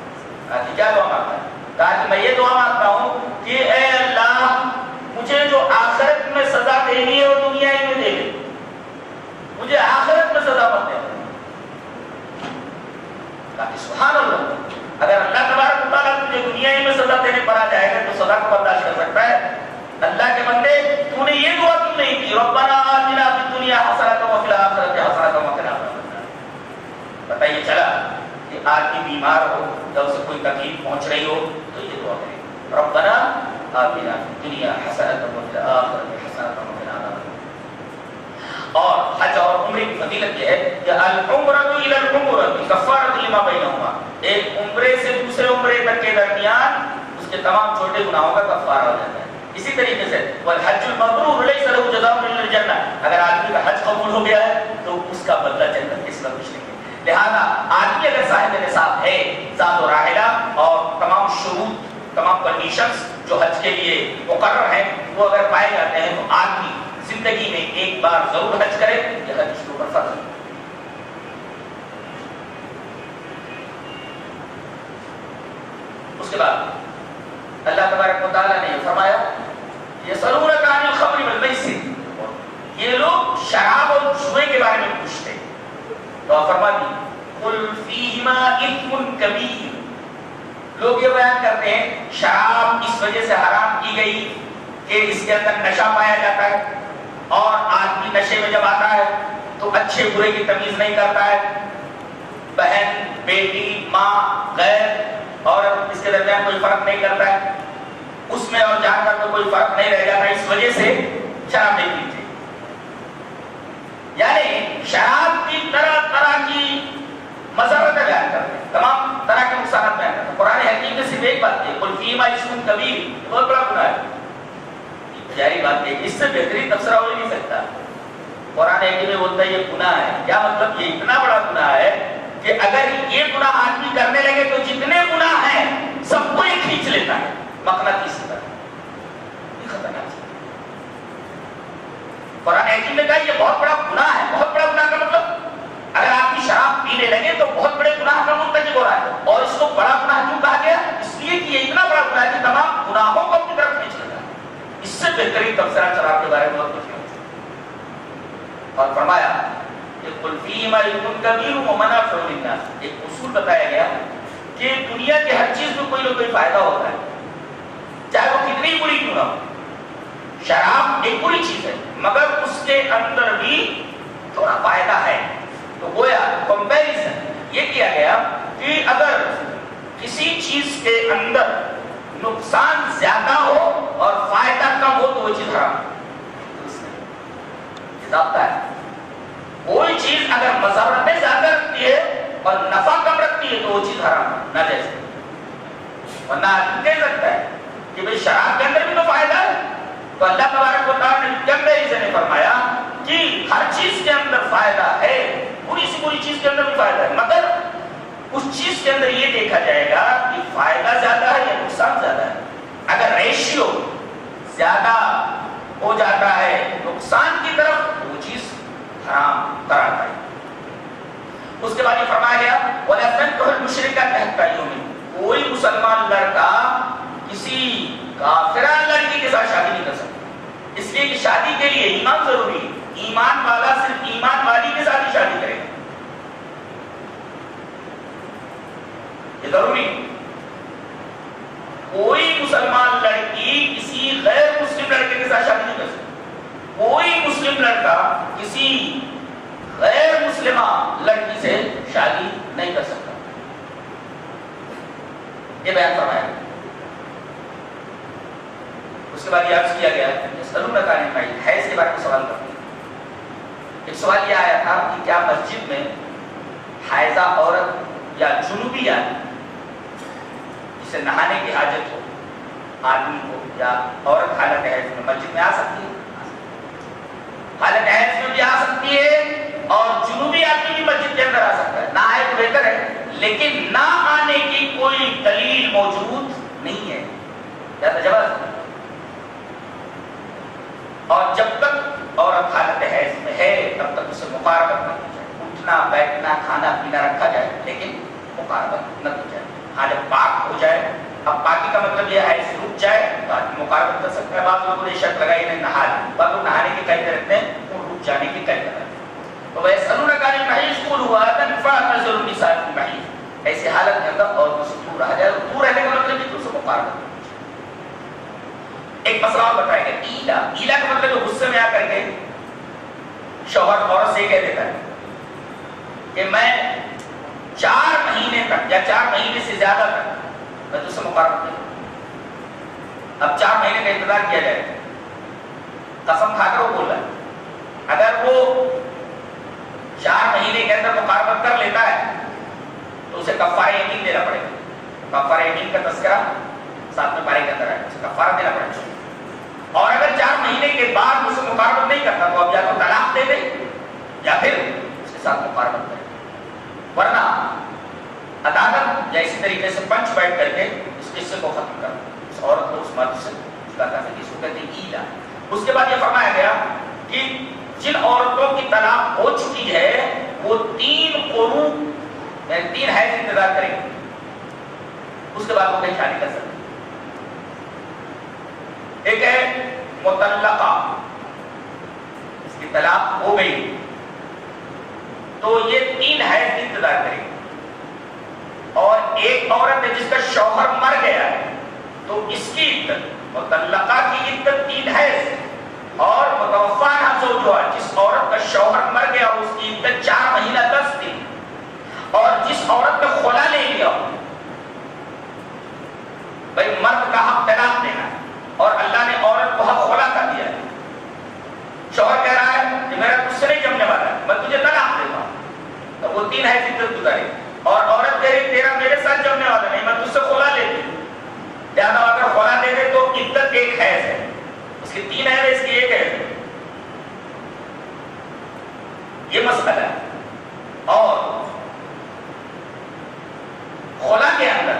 کہا کہ کیا دعا مانگتا ہے؟ کہا کہ میں یہ دعا مانگتا ہوں کہ اے اللہ مجھے جو آخرت میں سزا دینی ہے وہ دنیا ہی میں دے دے، مجھے آخرت میں سزا مت دے۔ کہا کہ سبحان اللہ، اگر اللہ تبارک و تعالیٰ تجھے دنیا ہی میں سزا دینے پر آ جائے گا تو سزا کو برداشت کر سکتا ہے؟ اللہ کے بندے تو نے یہ دعا کیوں نہیں کی ربنا آتنا فی الدنیا حسنۃ وفی الآخرۃ حسنۃ وقنا عذاب النار؟ پتہ یہ چلا کہ آدمی بیمار ہو یا اسے کوئی تکلیف پہنچ رہی ہو تو یہ دعا کرے ربنا آتنا فی الدنیا حسنۃ وفی الآخرۃ حسنۃ وقنا عذاب النار۔ اور حج اور عمرے کی فضیلت یہ ہے کہ العمرۃ الی العمرۃ کفارۃ لما بینہما، ایک عمرے سے دوسرے عمرے تک کے درمیان اس کے تمام چھوٹے گناہوں کا کفارہ ہو جاتا ہے۔ اسی طریقے سے والحج المبرور لیس له جزاء الا الجنہ، اگر آدمی کا حج قبول ہو گیا ہے تو اس کا بدلہ جنت کے سوا کچھ نہیں ہے۔ لہذا آدمی اگر صاحب نصاب ہے، ذات و راحلہ اور تمام شروط، تمام کنڈیشنز جو حج کے لیے مقرر ہیں وہ اگر پائے جاتے ہیں تو آدمی زندگی میں ایک بار ضرور حج کرے، یہ حج اس کے اوپر فرض ہے۔ اس کے بعد اللہ تبارک و تعالیٰ نے فرمایا یسألونک عن الخمر والمیسر، یہ لوگ شراب اور جوئے کے بارے میں پوچھتے، تو فرما دی قل فیہما اثم کبیر، لوگ یہ بیان کرتے ہیں شراب اس وجہ سے حرام کی گئی کہ اس کے اندر نشہ پایا جاتا ہے، اور آدمی نشے میں جب آتا ہے تو اچھے برے کی تمیز نہیں کرتا ہے، بہن بیٹی ماں غیر اور اس کے درمیان کوئی فرق نہیں کرتا ہے، اس میں اور جانور میں کوئی فرق نہیں رہ جاتا، اس وجہ سے شراب نہیں پیتے۔ یعنی شراب کی طرح طرح کی مضرتیں بیان کرتے ہیں، تمام طرح کے نقصانات بیان کرتے ہیں۔ قرآن حکیم میں صرف ایک بات ہے قل فیہما اثم کبیر، بہت بڑا گناہ ہے، جاری بات ہے، اس سے بہترین تبصرہ ہو ہی نہیں سکتا۔ قرآن حکیم میں بولتا ہے یہ گناہ ہے، کیا مطلب؟ یہ اتنا بڑا گناہ ہے کہ اگر یہ گناہ آدمی کرنے لگے تو جتنے گناہ ہیں سب کو ہی کھینچ لیتا ہے مقناطیس کی طرح۔ یہ خطرناک ہے۔ قرآن حکیم نے کہا یہ بہت بڑا گناہ ہے۔ بہت بڑا گناہ کا مطلب اگر آدمی شراب پینے لگے تو بہت بڑے گناہ کا مرتکب ہو رہا ہے، اور اس کو بڑا گناہ کیوں کہا گیا؟ اس لیے کہ یہ اتنا بڑا گناہ ہے کہ تمام گناہوں کو اپنی طرف کھینچ لیتا ہے۔ اس سے بہترین تبصرہ شراب کے بارے میں بہت کچھ نہیں، اور فرمایا کہ قل فیہما اثم کبیر ومنافع للناس، ایک اصول بتایا گیا کہ دنیا کے ہر چیز میں کوئی نہ کوئی فائدہ ہوتا ہے، چاہے وہ کتنی بری کیوں نہ ہو۔ شراب ایک بری چیز ہے مگر اس کے اندر بھی تھوڑا فائدہ ہے، تو گویا کمپیریزن یہ کیا گیا کہ اگر کسی چیز کے اندر نقصان زیادہ ہو اور فائدہ کم ہو تو وہ چیز حرام ہے۔ ضابطہ ہے، کوئی چیز اگر مضرتیں زیادہ رکھتی ہے اور نفع کم رکھتی ہے تو وہ چیز حرام ہے، ناجائز ہے۔ ورنہ آدمی کہہ سکتا ہے کہ بھئی شراب کے اندر بھی تو فائدہ ہے، تو اللہ تبارک و تعالیٰ نے کمپیریزن نے فرمایا کہ ہر چیز کے اندر فائدہ ہے، بری سی بری چیز کے اندر بھی فائدہ ہے، مگر اس چیز کے اندر یہ دیکھا جائے گا کہ فائدہ زیادہ ہے یا نقصان زیادہ ہے۔ اگر ریشیو زیادہ ہو جاتا ہے نقصان کی طرف، وہ چیز حرام قرار پائی۔ اس کے بعد یہ فرمایا گیا وَلَا تَنكِحُوا الْمُشْرِكَاتِ حَتَّىٰ يُؤْمِنَ، کوئی مسلمان لڑکا کسی کافرہ لڑکی کے ساتھ شادی نہیں کر سکتا، اس لیے کہ شادی کے لیے ایمان ضروری ہے، ایمان والا صرف ایمان والی کے ساتھ ہی شادی کرے گا، یہ ضروری ہے۔ کوئی مسلمان لڑکی کسی غیر مسلم لڑکے کے ساتھ شادی نہیں کر سکتی، کوئی مسلم لڑکا کسی غیر مسلمہ لڑکی سے شادی نہیں کر سکتا، یہ بیان فرمایا۔ اس کے بعد یہ عرض کیا گیا یسألونک عن المحیض، حیض کے بارے میں سوال کرتے ہیں۔ ایک سوال یہ آیا تھا کہ کیا مسجد میں حائضہ عورت یا جنوبی آدمی جسے نہانے کی حاجت ہو آدمی کو یا عورت حالت حیض میں مسجد میں آ سکتی ہے؟ حالت حیض میں بھی آ سکتی ہے اور جنوبی آدمی بھی مسجد کے اندر آ سکتا ہے، نہ آئے تو بہتر ہے، لیکن نہ آنے کی کوئی دلیل موجود نہیں ہے، یا تجاوز۔ اور جب تک عورت حالت حیض میں ہے تب تک اسے مقاربت نہ کی جائے، اٹھنا بیٹھنا کھانا پینا رکھا جائے لیکن مقاربت نہ کی جائے۔ ہاں جب پاک ہو جائے، اب پاکی کا مطلب یہ حیض رک جائے تو آدمی مقاربت کر سکتا ہے۔ بعض لوگوں نے شرط لگائی نہیں نہا لیں، بعض لوگ نہانے کی قید رکھتے ہیں اور رک جانے کی قید رکھتے ہیں۔ تو وَيَسْأَلُونَكَ عَنِ الْمَحِيضِ قُلْ هُوَ أَذًى فَاعْتَزِلُوا النِّسَاءَ فِي الْمَحِيضِ، ایسی حالت کے اندر عورتوں سے دور رہا جائے، اور دور رہنے کا مطلب ہے کہ اسے مقاربت۔ ایک مسئلہ اور بتایا گیا ایلا، ایلا کا مطلب ہے غصے میں آ کر کے شوہر عورت سے کہہ دیتا ہے کہ میں 4 مہینے تک یا 4 مہینے سے زیادہ تک میں تجھ سے مقاربت نہیں کروں۔ اب 4 مہینے کا انتظار کیا جائے، قسم کھا کر وہ بول رہا ہے، اگر وہ 4 مہینے کے اندر مقاربت کر لیتا ہے تو اسے کفارہ یمین دینا پڑے گا۔ کفارہ یمین کا تذکرہ 7ویں پارے کے اندر ہے، اسے کفارہ دینا پڑے گا۔ اور اگر 4 مہینے کے بعد اسے مقاربت نہیں کرتا تو اب یا تو طلاق دے دے یا پھر اس کے ساتھ مقاربت کرے، ورنہ عدالت یا اسی طریقے سے پنچ بیٹھ کر کے اس قصے کو ختم کر اس عورت کو اس مرد سے جدا کر کے، اس کو کہتے ہیں ایلا۔ اس کے بعد یہ فرمایا گیا کہ جن عورتوں کی طلاق ہو چکی ہے وہ 3 قروء یعنی 3 حیض انتظار کریں گے، اس کے بعد وہ کہیں شادی کر سکتے۔ ایک ہے مطلقہ، اس کی طلاق ہو گئی تو یہ 3 حیض انتظار کرے گی. اور ایک عورت ہے جس کا شوہر مر گیا ہے تو اس کی عدت، مطلقہ کی عدت 3 حیض، اور متوفی عنہا زوجہا جس عورت کا شوہر مر گیا اس کی عدت 4 مہینہ 10 دن. اور جس عورت نے خلا لے لیا، بھائی مرد کا حق طلاق دینا ہے اور اللہ نے عورت کو حق خلا کر دیا ہے. شوہر کہہ رہا ہے کہ میرا تجھ سے نہیں جمنے والا ہے، میں تجھے طلاق دے گا، تو وہ 3 حیض عدت گزارے. اور عورت کہہ رہی تیرا میرے ساتھ جمنے والا نہیں، میں تجھ سے خلا لیتی ہوں. لہٰذا اگر خلا دے دے تو عدت 1 حیض ہے، اس کی 3 حیض ہے، اس کی 1 حیض ہے. یہ مسئلہ ہے. اور خلا کے اندر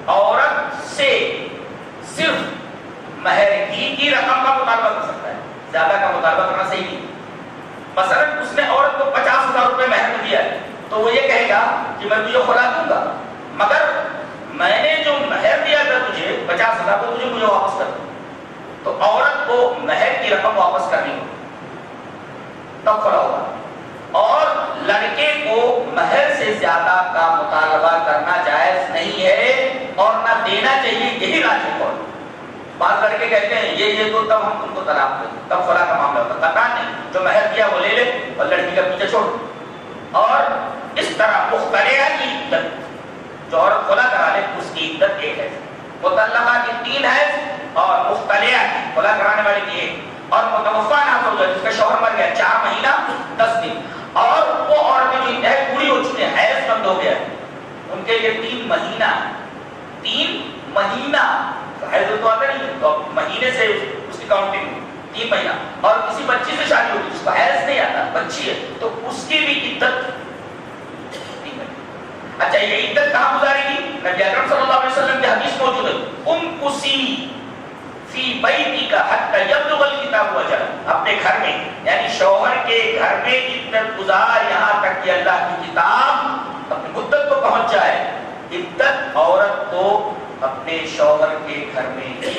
عورت سے صرف مہر کی رقم کا مطالبہ کر سکتا ہے، زیادہ کا مطالبہ کرنا صحیح نہیں. مثلا اس نے عورت کو 50,000 روپے مہر میں دیا ہے تو وہ یہ کہے گا کہ میں تجھے خلا دوں گا، مگر میں نے جو مہر دیا تھا تجھے 50,000 کو تجھے مجھے واپس کر دوں. تو عورت کو مہر کی رقم واپس کرنی ہوگی تب خلا ہوگا. اور لڑکے کو مہر سے زیادہ کا مطالبہ کرنا جائز نہیں ہے اور نہ دینا چاہیے. یہی راجح قول. بعض لڑکے کہتے ہیں یہ تو تب ہم تم کو طلاق دیں، تب خلا کا معاملہ ہوتا. قطعا نہیں، جو مہر دیا وہ لے لے اور لڑکی کا پیچھے چھوڑ. اور اس طرح مختلعہ کی عدت، جو عورت خلا کرا لے اس کی عدت 1 ہے، مطلقہ کی 3 ہے اور مختلعہ کی خلا کرانے والے کی 1، اور متوفی عنہا جس کا شوہر مر گیا 4 مہینہ 10 دن. اور وہ عورتیں جو انتہائی پوری ہو چکی ہیں، حیض بند ہو گیا ہے، ان کے لیے 3 مہینہ حیض تو آتا نہیں تو مہینے سے اس کی کاؤنٹنگ 3 مہینہ. اور کسی بچی سے شادی ہوتی اس کو حیض نہیں آتا، بچی ہے تو اس کی بھی عدت 3 مہینہ. اچھا یہ عدت کہاں گزارے گی؟ نبی اکرم صلی اللہ علیہ وسلم کی حدیث موجود ہے، امکسی فی بیتک حتی یبلغ الکتاب اجلہ. اپنے گھر میں یعنی شوہر کے گھر میں عدت گزار یہاں تک کہ اللہ کی کتاب اپنی مدت کو پہنچ جائے. عدت عورت کو اپنے شوہر کے گھر میں ہی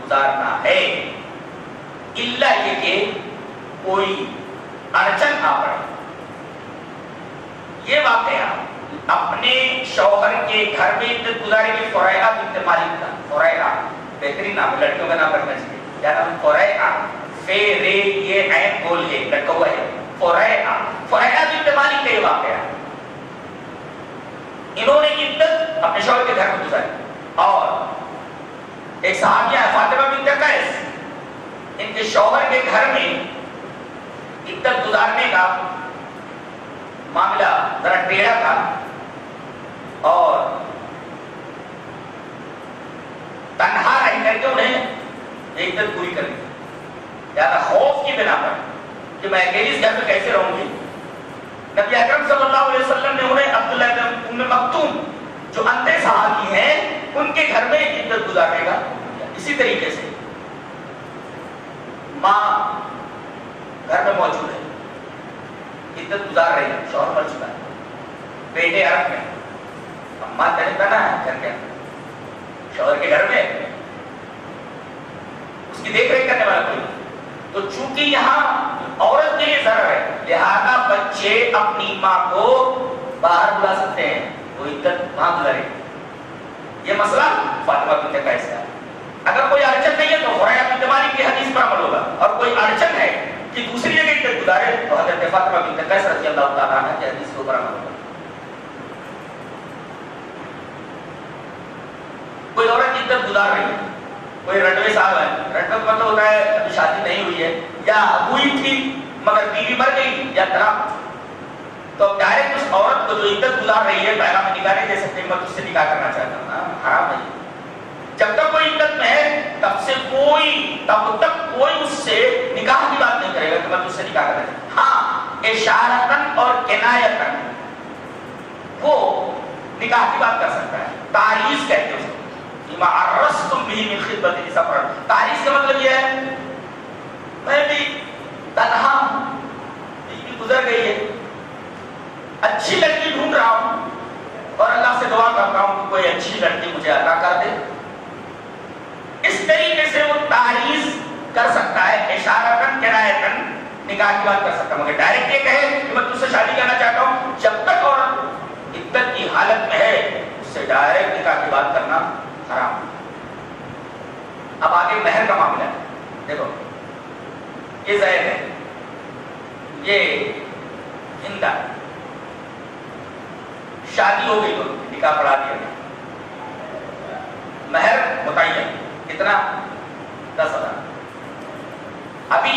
گزارنا ہے، الا یہ کہ کوئی اڑچن آ پڑے. یہ واقعہ اپنے شوہر کے گھر میں عدت گزارے گی فریعہ بنت مالک کا. فریعہ بہترین نام ہے، لڑکیوں کا نام رکھنا چاہیے. کیا نام؟ فریعہ. فے رے یہ عین بول ہے، لڑکا ہوا ہے. فریعہ بنت مالک کا یہ واقعہ ہے. انہوں نے عدت اپنے شوہر کے گھر میں گزاری. اور ایک صحابیہ ہے فاطمہ بنت قیس، ان کے شوہر کے گھر میں عدت گزارنے کا معاملہ ذرا ٹیڑھا تھا اور تنہا رہ کر کے انہیں عدت پوری کرنی تھی. زیادہ خوف کی بنا پر کہ میں اکیلی اس گھر میں کیسے رہوں گی، نبی اکرم صلی اللہ علیہ وسلم نے انہیں عبداللہ بن ام مکتوم جو اندھے صحابی ہیں ان کے گھر میں عدت گزارنے کا. اسی طریقے سے ماں گھر میں موجود ہے، عدت گزار رہی ہے، شوہر مر چکا ہے، بیٹے عرب میں، ماں تنہا ہے گھر کے اندر شوہر کے گھر میں، اس کی دیکھ ریکھ کرنے والا کوئی. تو چونکہ یہاں عورت کے لیے ضرر ہے لہذا بچے اپنی ماں کو باہر بلا سکتے ہیں، وہ عدت وہاں گزارے. یہ مسئلہ فاطمہ بنت قیس کا. اگر کوئی اڑچن نہیں ہے تو فریعہ بنت مالک کی حدیث پر عمل ہوگا، اور کوئی اڑچن ہے کہ دوسری جگہ عدت گزارے تو حضرت فاطمہ بنت قیس رضی اللہ تعالیٰ عنہ کی حدیث کے اوپر عمل ہوگا. کوئی عورت عدت گزار رہی ہے، کوئی رنڈوے صاحب ہے، رنڈوے کا مطلب ہوتا ہے ابھی شادی نہیں ہوئی ہے یا ہوئی تھی مگر بیوی مر گئی یا طلاق، تو ڈائریکٹ اس عورت کو جو عدت گزار رہی ہے پیغام میں نکاح نہیں دے سکتے میں تجھ سے نکاح کرنا چاہتا ہوں. حرام ہے. جب تک کوئی عدت میں ہے تب تک کوئی اس سے نکاح کی بات نہیں کرے گا کہ میں تجھ سے نکاح کرنا چاہتا ہوں. ہاں اشارتاً اور کنایتاً وہ نکاح کی بات کر سکتا ہے. تعریض کہتے ہیں اس کو، معرستم بھی من خطبت سفر. تعریض کا مطلب یہ ہے میں بھی تنہا ہوں، بیوی گزر گئی ہے، اچھی لڑکی ڈھونڈ رہا ہوں اور اللہ سے دعا کرتا ہوں کہ کوئی اچھی لڑکی مجھے عطا کر دے. اس طریقے سے وہ تعریض کر سکتا ہے اشارتن کنایتن نکاح کی بات کر سکتا ہے، مگر ڈائریکٹ یہ کہے کہ میں تجھ سے شادی کرنا چاہتا ہوں، جب تک عورت عدت کی حالت میں ہے اس سے ڈائریکٹ نکاح کی بات کرنا حرام۔ اب آگے مہر کا معاملہ ہے، دیکھو یہ زید ہے، یہ ہند ہے، شادی ہو گئی تو نکاح پڑھا دیا گیا، مہر متعین کتنا؟ 10,000۔ ابھی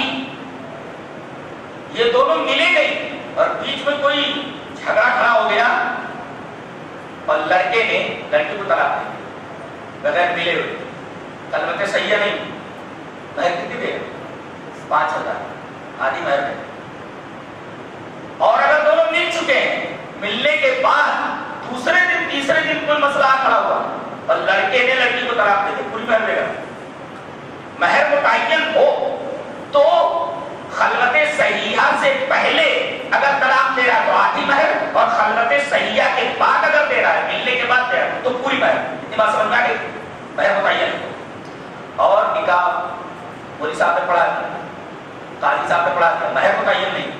یہ دونوں ملے نہیں اور بیچ میں کوئی جھگڑا کھڑا ہو گیا اور لڑکے نے لڑکی کو طلاق دے دی بغیر ملے ہوئے، کلمت صحیح نہیں، مہر کتنی دے گا؟ 5,000 آدھی مہر ہے۔ اور اگر دونوں مل چکے ہیں، ملنے کے بعد دوسرے دن تیسرے دن کوئی مسئلہ کھڑا ہوا اور لڑکے نے لڑکی کو طلاق دے دی، پوری مہر دے گا۔ مہر متعین ہو تو خلوت صحیحہ سے پہلے اگر طلاق دے رہا ہے تو آدھی مہر، اور خلوت صحیحہ کے بعد اگر دے رہا ہے، ملنے کے بعد دے رہا ہے تو پوری مہر۔ اتنی بات سمجھ میں آ گئی؟ مہر متعین ہو۔ اور نکاح مولوی صاحب نے پڑھا دیا، قاضی صاحب نے پڑھا دیا، مہر متعین نہیں۔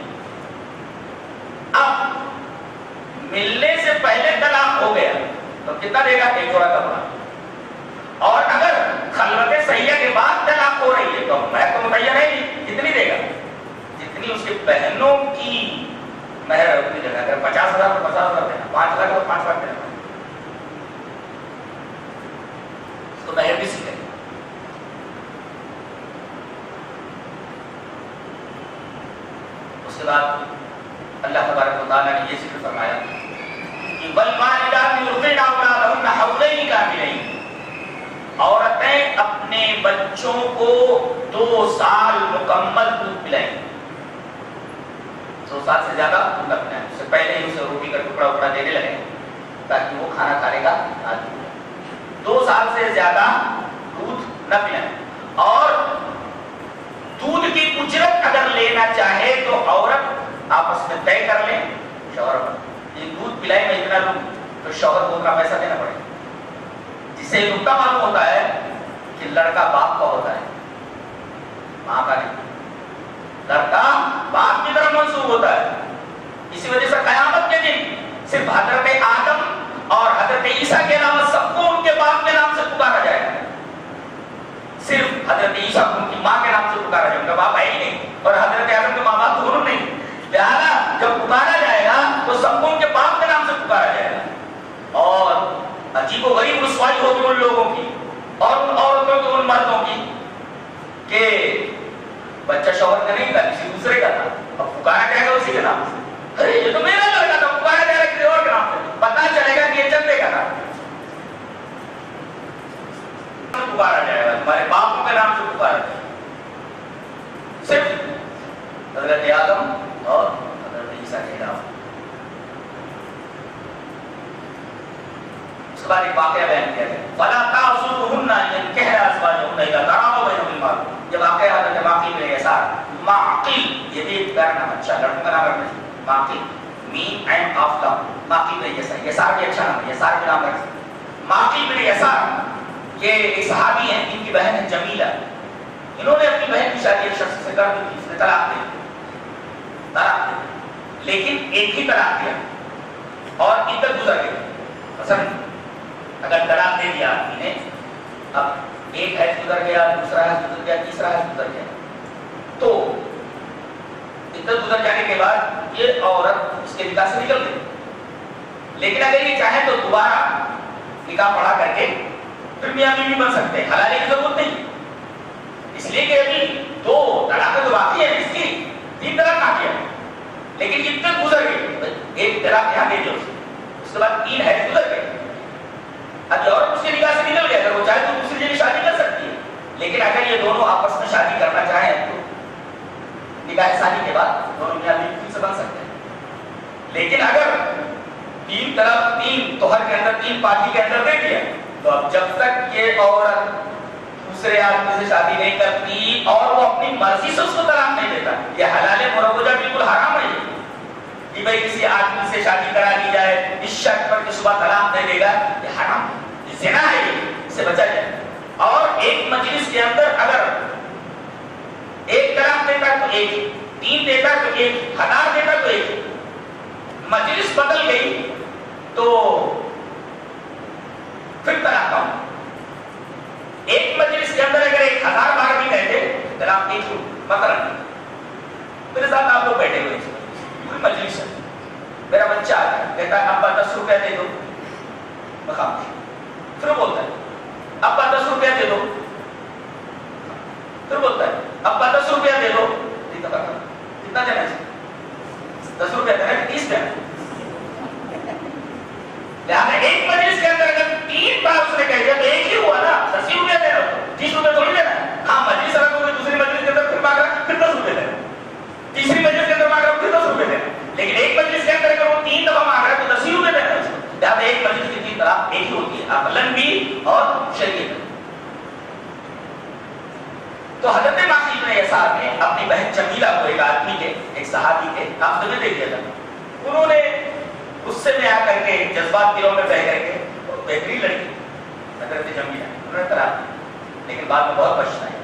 اب ملنے سے پہلے طلاق ہو گیا تو کتنا دے گا؟ 1 جوڑا کپڑا۔ اور اگر خلوت صحیحہ کے بعد طلاق ہو رہی ہے تو مہر تو متعین ہے نہیں، کتنی دے گا؟ جتنی اس کی بہنوں کی مہر ہے اتنی دے گا۔ اگر 50,000 تو 50,000 دینا، 5 لاکھ تو 5 لاکھ دینا، تو مہر بھی سیکھے۔ اس کے بعد اللہ تبارک و تعالیٰ نے یہ ذکر فرمایا کہ والوالدات یرضعن اولادهن حولین کاملین، عورتیں اپنے بچوں کو 2 سال مکمل دودھ پلائیں، 2 سال سے زیادہ دودھ نہ پلائیں، اس سے پہلے ہی اسے روٹی کا ٹکڑا دینے لگیں تاکہ وہ کھانا کھانے کا عادی ہو۔ 2 سال سے زیادہ دودھ نہ پلائیں، اور دودھ کی اجرت اگر لینا چاہے تو عورت آپس میں طے کر لیں، شوہر یہ دودھ پلائے میں اتنا لوں تو شوہر کو اتنا پیسہ دینا پڑے، جس سے نکتہ معلوم ہوتا ہے کہ لڑکا باپ کا ہوتا ہے، ماں کا نہیں۔ لڑکا باپ کی طرف منسوب ہوتا ہے، اسی وجہ سے قیامت کے دن صرف حضرت آدم اور حضرت عیسیٰ کے علاوہ سب کو ان کے باپ کے نام سے پکارا جائے گا، صرف حضرت عیسیٰ کو ان کی ماں کے نام سے پکارا جائے گا، ان کا باپ ہے ہی نہیں، اور حضرت آدم کے ماں باپ دونوں نہیں، لہٰذا جب پکارا جائے گا تو سب کو ان کے باپ کے نام سے پکارا جائے گا۔ اور عجیب و غریب رسوائی ہوگی ان لوگوں کی اور ان عورتوں کی، ان مردوں کی کہ بچہ شوہر کا نہیں تھا، کسی دوسرے کا تھا، اب پکارا جائے گا اسی کے نام سے، ارے یہ تو میرا لڑکا تھا، پکارا جائے گا کسی اور کے نام سے، پتا چلے گا کہ یہ چندے کا تھا، پکارا جائے گا تمہارے باپوں کے نام سے پکارا جائے گا، صرف حضرت آدم اور حضرت عیسیٰ کے علاوہ۔ اس کے بعد ایک واقعہ بیان کیا گیا، فَلَا تَعْصُوهُنَّ أَن يَنكِحْنَ أَزْوَاجَهُنَّ إِذَا تَرَاضَوْا بَيْنَهُم بِالْمَعْرُوفِ۔ یہ واقعہ حضرت معقل بن یسار، معقل یہ بھی ایک پیارا نام، اچھا لڑکوں کا نام رکھنا چاہیے، معقل، میم عین قاف لام، معقل بن یسار، یسار بھی اچھا نام ہے، یسار بھی نام رکھ سکتے۔ معقل بن یسار یہ ایک صحابی ہیں، ان کی بہن ہے جمیلہ، انہوں نے اپنی بہن کی شادی ایک شخص سے کر دی تھی، اس نے طلاق دے دی، لیکن ایک ہی طلاق دیا اور عدت گزر گئی۔ مثلا اگر طلاق دے دیا آدمی نے، اب ایک حیض گزر گیا، دوسرا حیض گزر گیا، تیسرا حیض گزر گیا، تو عدت گزر جانے کے بعد یہ عورت اس کے نکاح سے نکل گئی، لیکن اگر یہ چاہے تو دوبارہ نکاح پڑھا کر کے پھر میاں بیوی بن سکتے ہیں، حلالے کی ضرورت نہیں، اس لیے کہ ابھی 2 طلاقیں تو باقی ہیں، اس کی 3 طلاق نہ کیا، لیکن عدت گزر گئی، ایک طلاق یہاں دے دیا اس کے بعد 3 حیض گزر گئے، اب یہ عورت اس کے نکاح سے نکل گیا، اگر وہ چاہے تو دوسری جگہ شادی کر سکتی ہے، لیکن اگر یہ دونوں آپس میں شادی کرنا چاہیں تو نکاح ثانی کے بعد دونوں میاں بیوی سے بن سکتے ہیں، لیکن اگر 3 طلاق 3 توہر کے اندر 3 پارٹی کے اندر دے دیا تو اب جب تک یہ عورت دوسرے آدمی سے شادی نہیں کرتی اور وہ اپنی مرضی سے اس کو طلاق نہیں دیتا، یہ حلال مروجہ بالکل حرام ہے کہ بھائی کسی آدمی سے شادی کرا دی جائے اس شرط پر کہ صبح طلاق دے دے گا، یہ حرام ہے، یہ زنا ہے، یہ اس سے بچا جائے۔ اور ایک مجلس کے اندر اگر 1 طلاق دیتا ہے تو 1 ہی، 3 دیتا ہے تو 1 ہی، 1000 دیتا ہے تو 1 ہی۔ مجلس بدل گئی تو پھر طلاق کا ہوں۔ ایک مجلس کے اندر اگر 1000 بار بھی کہتے طلاق 1 ہوں، مثلا میرے ساتھ آپ لوگ بیٹھے ہوئے پوری مجلس ہے، میرا بچہ آ گیا کہتا ہے ابا 10 روپیہ دے دو، میں خاموش، پھر بولتا ہے ابا 10 روپیہ دے دو، پھر بولتا ہے ابا 10 روپیہ دے دو، کتنا دینا چاہیے؟ 10 روپیہ دینا ہے 30 دینا؟ لہٰذا ایک مجلس کے اندر اگر 3 بار اس نے کہہ دیا تو 1 ہی ہوا نا، 10 روپیہ دینا ہو، 30 روپیہ تھوڑی دینا ہے۔ ہاں مجلس الگ ہوگی، دوسری مجلس کے اندر پھر مانگ رہا پھر 10 روپیہ دینا، تیسری مجلس کے اندر مانگ رہا پھر 10 روپیہ دینا، لیکن ایک مجلس کے اندر اگر وہ 3 دفعہ مانگ رہا ہے تو 10 ہی روپیہ دینا ہے۔ لہٰذا ایک مجلس کی 3 طلاق 1 ہی ہوتی ہے، عقلاً بھی اور شریعت۔ تو حضرت ماقی بن یسار نے اپنی بہن جمیلہ کو ایک آدمی کے، ایک صحابی کے، آپ نے دیکھ لیا تھا، انہوں نے غصے میں آ کر کے جذبات دلوں میں بہ کر کے بہترین لڑکی حضرت جمیلہ انہوں نے طلاق دی، لیکن بعد میں بہت پچھتائی۔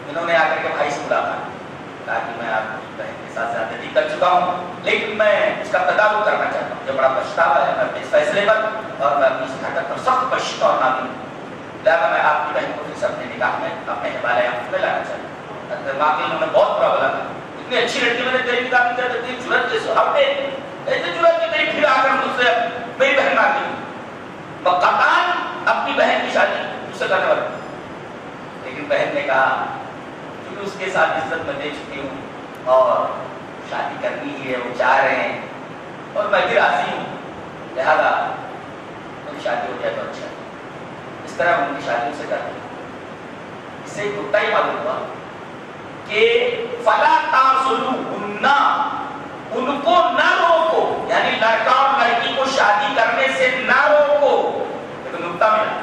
انہوں نے آ کر کے بھائی سے ملاقات کہا کہ میں آپ کی بہن کے ساتھ زیادتی کر چکا ہوں، لیکن میں اس کا تدارک کرنا چاہتا ہوں، جو بڑا پچھتاوا ہے میں اس فیصلے پر، اور میں اپنی اس حرکت پر سخت پچھتاوا ہوں، لہٰذا میں آپ کی بہن کو پھر سے اپنے نکاح میں اپنے حوالے میں لانا چاہتا ہوں۔ حضرت ماقی انہوں نے بہت برا بولا، اتنی اچھی لڑکی میں نے تیری نکاح نہیں کر دیتی، جرأت کس آپ نے ایسے جرأت کی تیری، پھر آ کر مجھ سے میری بہن مار دی، میں قطعاً اپنی بہن کی شادی اس سے کرنے والا ہوں۔ لیکن بہن نے کہا کیونکہ اس کے ساتھ عزت میں دے چکی ہوں اور شادی کرنی ہی ہے، وہ چاہ رہے ہیں اور میں بھی راضی ہوں، لہذا میری شادی ہو جائے تو اچھا ہے۔ اس طرح ان کی شادی سے کر دی۔ اس سے ایک نکتہ ہی معلوم ہوا کہ فلا تعصلوهن، ان کو نہ روکو، یعنی لڑکا اور لڑکی کو شادی کرنے سے نہ روکو۔ ایک نکتہ ملا،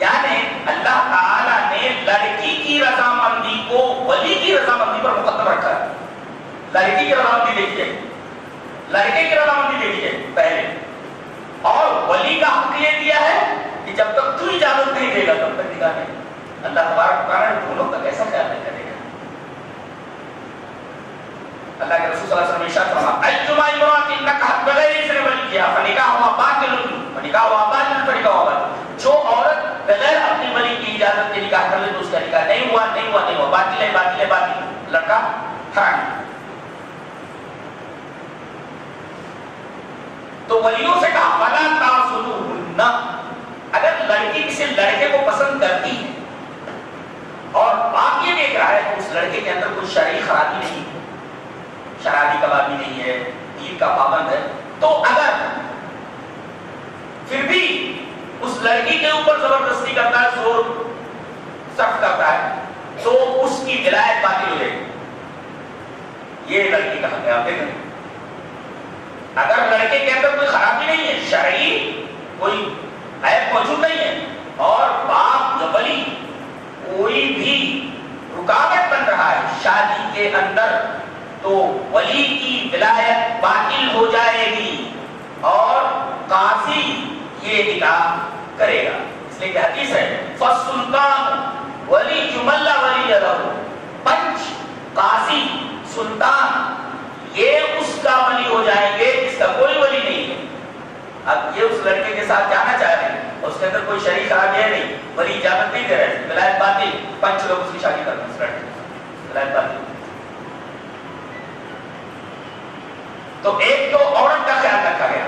یعنی اللہ تعالیٰ نے لڑکی کی رضامندی کو ولی کی رضامندی پر مقدم رکھا ہے۔ لڑکی کی رضامندی دیکھیے، لڑکے کی رضامندی دیکھیے پہلے، اور ولی کا حق یہ دیا ہے کہ جب تک تو اجازت نہیں دے گا تب تک نکاح نہیں۔ اللہ تبارک و تعالیٰ نے دونوں کا کیسا خیال نہیں کرے گا۔ اللہ کے رسول صلی اللہ علیہ وسلم نے ارشاد فرمایا ایما امرأۃ نکحت بغیر اذن ولیها فنکاحها باطل فنکاحها باطل۔ جو عورت بغیر اپنی ولی کی اجازت کے نکاح کر لے تو اس کا نکاح نہیں ہوا، باطل ہے، لڑکا حرام۔ تو ولیوں سے کہا فلا تعصلوهن، اگر لڑکی کسی لڑکے کو پسند کرتی ہے اور باپ یہ دیکھ رہا ہے کہ اس لڑکے کے اندر کوئی شرعی خرابی نہیں ہے، شرابی کبابی نہیں ہے، دین کا پابند ہے، تو اگر پھر بھی اس لڑکی کے اوپر زبردستی کرتا ہے، زور سخت کرتا ہے، تو اس کی ولایت باطل ہو جائے گی۔ یہ لڑکی کا حق ہے، آپ دیکھیں اگر لڑکے کے اندر کوئی خرابی نہیں ہے، شرعی کوئی عیب موجود نہیں ہے، اور باپ یا ولی کوئی بھی رکاوٹ بن رہا ہے شادی کے اندر، تو ولی کی ولایت باطل ہو جائے گی اور قاضی یہ نکاح کرے گا۔ اس لیے کہ حدیث ہے فالسلطان ولی من لا ولی لہ، پنچ قاضی سلطان یہ اس کا ولی ہو جائیں گے جس کا کوئی ولی نہیں ہے۔ اب یہ اس لڑکے کے ساتھ جانا چاہ رہے ہیں، اس کے اندر کوئی شرعی خرابی ہے نہیں، ولی اجازت نہیں دے رہے، ولایت باطل، پنچ لوگ اس کی شادی کرتے ہیں، اس لڑکے ولایت باطل۔ تو ایک تو عورت کا خیال رکھا گیا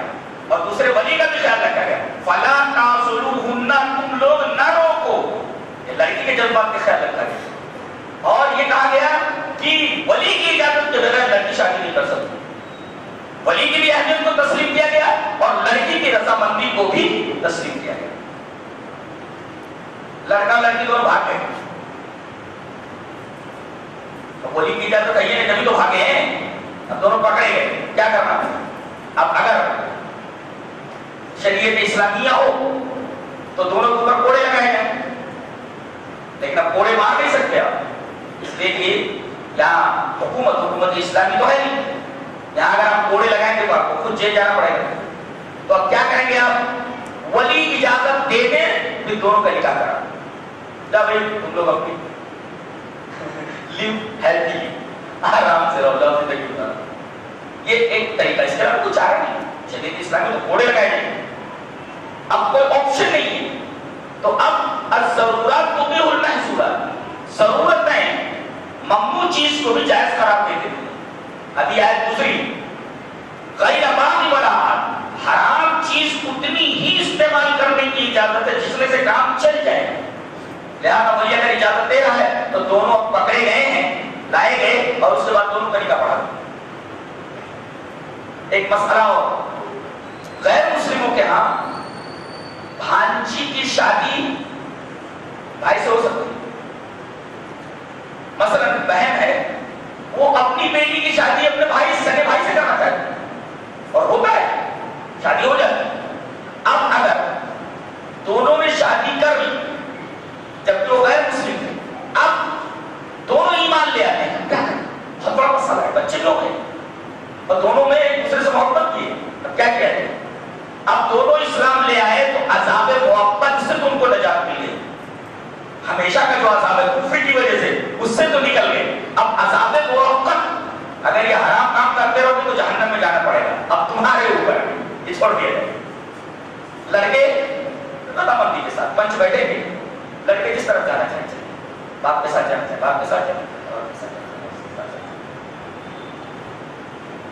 اور دوسرے ولی کا بھی خیال رکھا گیا، فلا تعصلوهن، تم لوگ نہ روکو، یہ لڑکی کے جذبات کا خیال رکھا گیا، اور یہ کہا گیا کہ ولی کی اجازت کے بغیر لڑکی شادی نہیں کر سکتی، ولی کی بھی اہمیت کو تسلیم کیا گیا اور لڑکی کی رضامندی کو بھی تسلیم کیا گیا۔ لڑکا لڑکی دونوں بھاگ گئے، ولی کی اجازت ہے جبھی تو بھاگے ہیں، اب دونوں پکڑے گئے، کیا کرنا ہے؟ اب اگر شریعت اسلامیہ ہو تو دونوں کے اوپر کوڑے لگائے جائیں، لیکن اب کوڑے مار نہیں سکتے آپ، اس لیے کہ یہاں حکومت اسلامی تو ہے نہیں، یہاں اگر آپ کوڑے لگائیں گے تو آپ کو خود جیل جانا پڑے گا۔ تو اب کیا کریں گے آپ؟ ولی اجازت دے دیں پھر دونوں کا نکاح کرا، جب تم لوگ اپنی لیو ہیلتھی، آرام سے رہو، لو زندگی گزارو. یہ ایک طریقہ، اس کے علاوہ کچھ آ رہا نہیں. جدید اسلام میں تو کوڑے لگائے نہیں، اب کوئی آپشن نہیں ہے. تو اب الضرورات تبیح المحظورات، ضرورتیں ممنوع چیز کو بھی جائز قرار دے دیتی ہیں. ابھی آیت دوسری، غیر باغ ولا عاد، حرام چیز اتنی ہی استعمال کرنے کی اجازت ہے جس میں سے کام چل جائے. لہٰذا وہی اگر اجازت دے رہا ہے تو دونوں پکڑے گئے ہیں، لائے گئے، اور اس کے بعد دونوں کا نکاح پڑھا. ایک مسئلہ ہو، غیر مسلموں کے ہاں بھانجی کی شادی بھائی سے ہو سکتی ہے. مثلا بہن ہے، وہ اپنی بیٹی کی شادی اپنے بھائی سگے بھائی سے کرنا چاہتی ہے، اور ہوتا ہے، شادی ہو جاتی ہے. اب اگر دونوں نے شادی کر لی جبکہ وہ غیر مسلم تھے، اب دونوں ایمان لے آتے ہیں، کیا کریں؟ بہت بڑا مسئلہ ہے، بچے لوگ ہیں اور دونوں میں ایک دوسرے سے محبت کی ہے، اب کیا کیا جائے؟ اب دونوں اسلام لے آئے تو عذاب محبت سے تم کو نجات ملے. ہمیشہ کا جو عذاب ہے کفر کی وجہ سے، اس سے تو نکل گئے. اب عذاب محبت، اگر یہ حرام کام کرتے رہو تو جہنم میں جانا پڑے گا. اب تمہارے اوپر یہ چھوڑ دیا جائے. لڑکے رضامندی کے ساتھ پنچ بیٹھے گے، لڑکے کس طرف جانا چاہتے ہیں؟ باپ کے ساتھ جانا چاہتے، باپ کے ساتھ جانا چاہتے.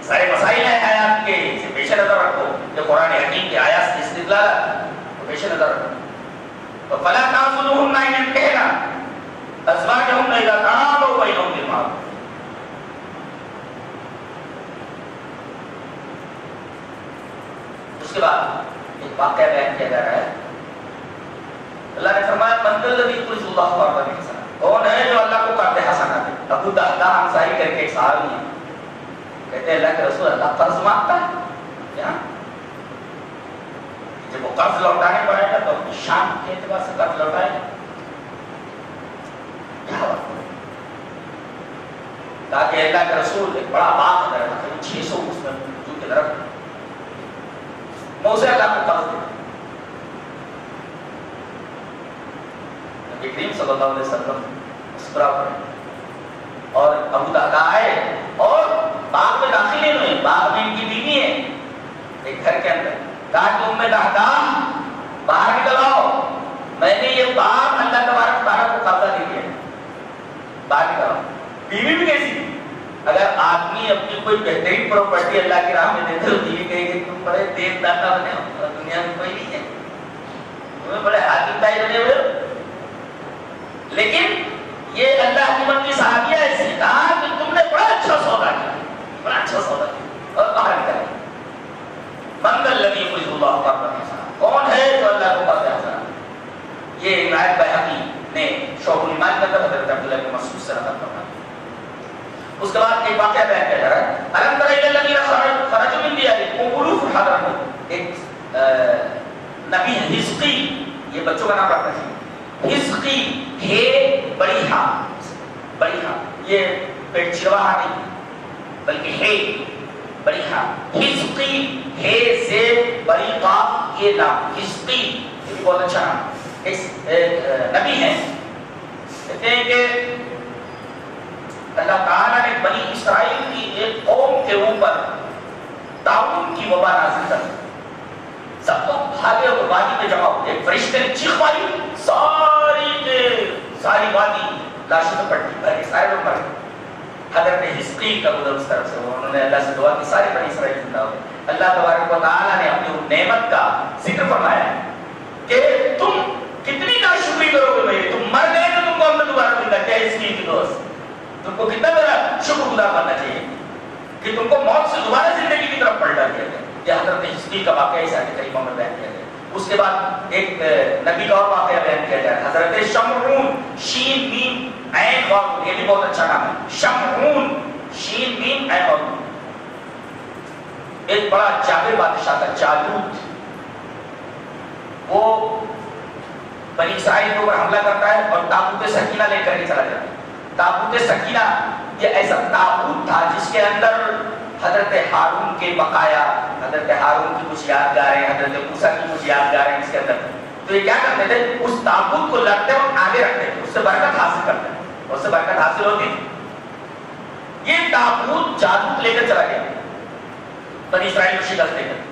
سارے مسائل ہیں آیات کے، اسے پیش نظر رکھو کہ قرآن حکیم کی آیات کی استدلال کو پیش نظر رکھو. فَلَا تَعْصُلُهُنَّ إِنْ يَنكِحْنَ أَزْوَاجَهُنَّ إِذَا تَرَاضَوْا بَيْنَهُم بِالْمَعْرُوفِ. اس کے بعد ایک واقعہ بیان کیا جا رہا ہے. اللہ نے فرمایا مَنْ ذَا الَّذِي يُقْرِضُ اللَّهَ قَرْضًا حَسَنًا، کون ہے جو اللہ کو قرض حسنہ دے؟ ابو دہدہ انصاری کر کے ایک صحابی ہیں، کہتے ہیں اللہ کے رسول، اللہ قرض مانگتا ہے کیا؟ جب وہ قرض لوٹانے پڑے گا تو اپنی شان کے اعتبار سے قرض لوٹائے گا. کیا بات ہے؟ تاکہ اللہ کے رسول ایک بڑا باغ ہے، 600 اس میں جو کے درخت، میں اسے اللہ کو قرض دے. نبی کریم صلی اللہ علیہ وسلم مسکرا پڑے اور ابو دہدہ آئے اور باغ میں داخل نہیں ہوئے. باغ میں ان کی بیوی ہے ایک گھر کے اندر. کہا کہ ام دہدہ باہر نکل آؤ، میں نے یہ باغ اللہ تبارک تعالیٰ کو قبضہ دے دیا ہے، باہر نکل آؤ. بیوی بھی کیسی؟ اگر آدمی اپنی کوئی بہترین پراپرٹی اللہ کی راہ میں دے دے تو بیوی کہے کہ تم بڑے دیو داتا بنے ہو، دنیا میں کوئی نہیں ہے، تمہیں بڑے حاکم تائی بنے ہوئے ہو. لیکن یہ اللہ کی بندی صحابیہ ایسی کہا کہ تم نے بڑا اچھا سودا کیا، بڑا اچھا سودا کیا، اور باہر نکل. مَنْ ذَا الَّذِي يُقْرِضُ اللَّهَ قَرْضًا حَسَنًا، کون ہے جو اللہ کو قرض حسنہ دے؟ یہ روایت بہقی نے شعب الایمان میں حضرت عبداللہ بن مسعود سے نقل فرمایا. اس کے بعد ایک واقعہ بیان کیا جا رہا ہے. أَلَمْ تَرَ إِلَى الَّذِينَ خَرَجُوا مِنْ دِيَارِهِمْ وَهُمْ أُلُوفٌ حَذَرَ، ایک نبی ہے حزقی، یہ بچوں کا نام رکھتا ہے حزقی، ہے بڑی ہاں، بڑی ہاں، یہ پیٹ چرواہا نہیں بلکہ ہے بڑی ہاں. حزقی ہے سے بڑی قاف، یہ نام حزقی، یہ بھی بہت اچھا نام. ایک نبی ہیں، کہتے ہیں کہ اللہ تعالیٰ نے بنی اسرائیل کی ایک قوم کے اوپر طاعون کی وبا نازل کر دی. سب کو بھاگے اور وادی میں جمع ہو. ایک فرشتے نے چیخ ماری، ساری وادی لاشوں سے پٹ گئی، سارے لوگ مر گئے. حضرت حزقیل کا گزر اس طرف سے، انہوں نے اللہ سے دعا کی سارے بنی اسرائیل زندہ ہو گئے. اللہ تبارک و تعالیٰ نے اپنی نعمت کا ذکر فرمایا کہ تم کتنی ناشکری کرو گے میری، تم مر گئے تو تم کو ہم نے دوبارہ زندہ کیا. حزقیل کی دوست، تم کو کتنا بڑا شکر گزار کرنا چاہیے کہ تم کو موت سے دوبارہ زندگی کی طرف پلٹا دیا گیا. یہ حضرت حزقیل کا واقعہ اس آیت کریمہ میں بیان کیا گیا. اس کے بعد ایک نبی کا اور واقعہ بیان کیا جائے. حضرت شمعون، شین میم عین واو، یہ بھی بہت اچھا نام ہے. شمعون، شین میم عین واو، ایک بڑا جابر بادشاہ تھا جالوت. وہ بنی اسرائیل کے اوپر حملہ کرتا ہے اور تابوت سکینہ لے کر کے چلا جاتا ہے. تابوت سکینہ یہ ایسا تابوت تھا جس کے اندر حضرت ہارون کے بقایا، حضرت ہارون کی کچھ یادگاریں، حضرت موسیٰ کی کچھ یادگاریں اس کے اندر. تو یہ کیا کرتے تھے، اس تابوت کو لڑتے وقت آگے رکھتے تھے، اس سے برکت حاصل کرتے تھے، اس سے برکت حاصل ہوتی تھی. یہ تابوت جالوت لے کر چلا گیا بنی اسرائیل کو شکست دے کر.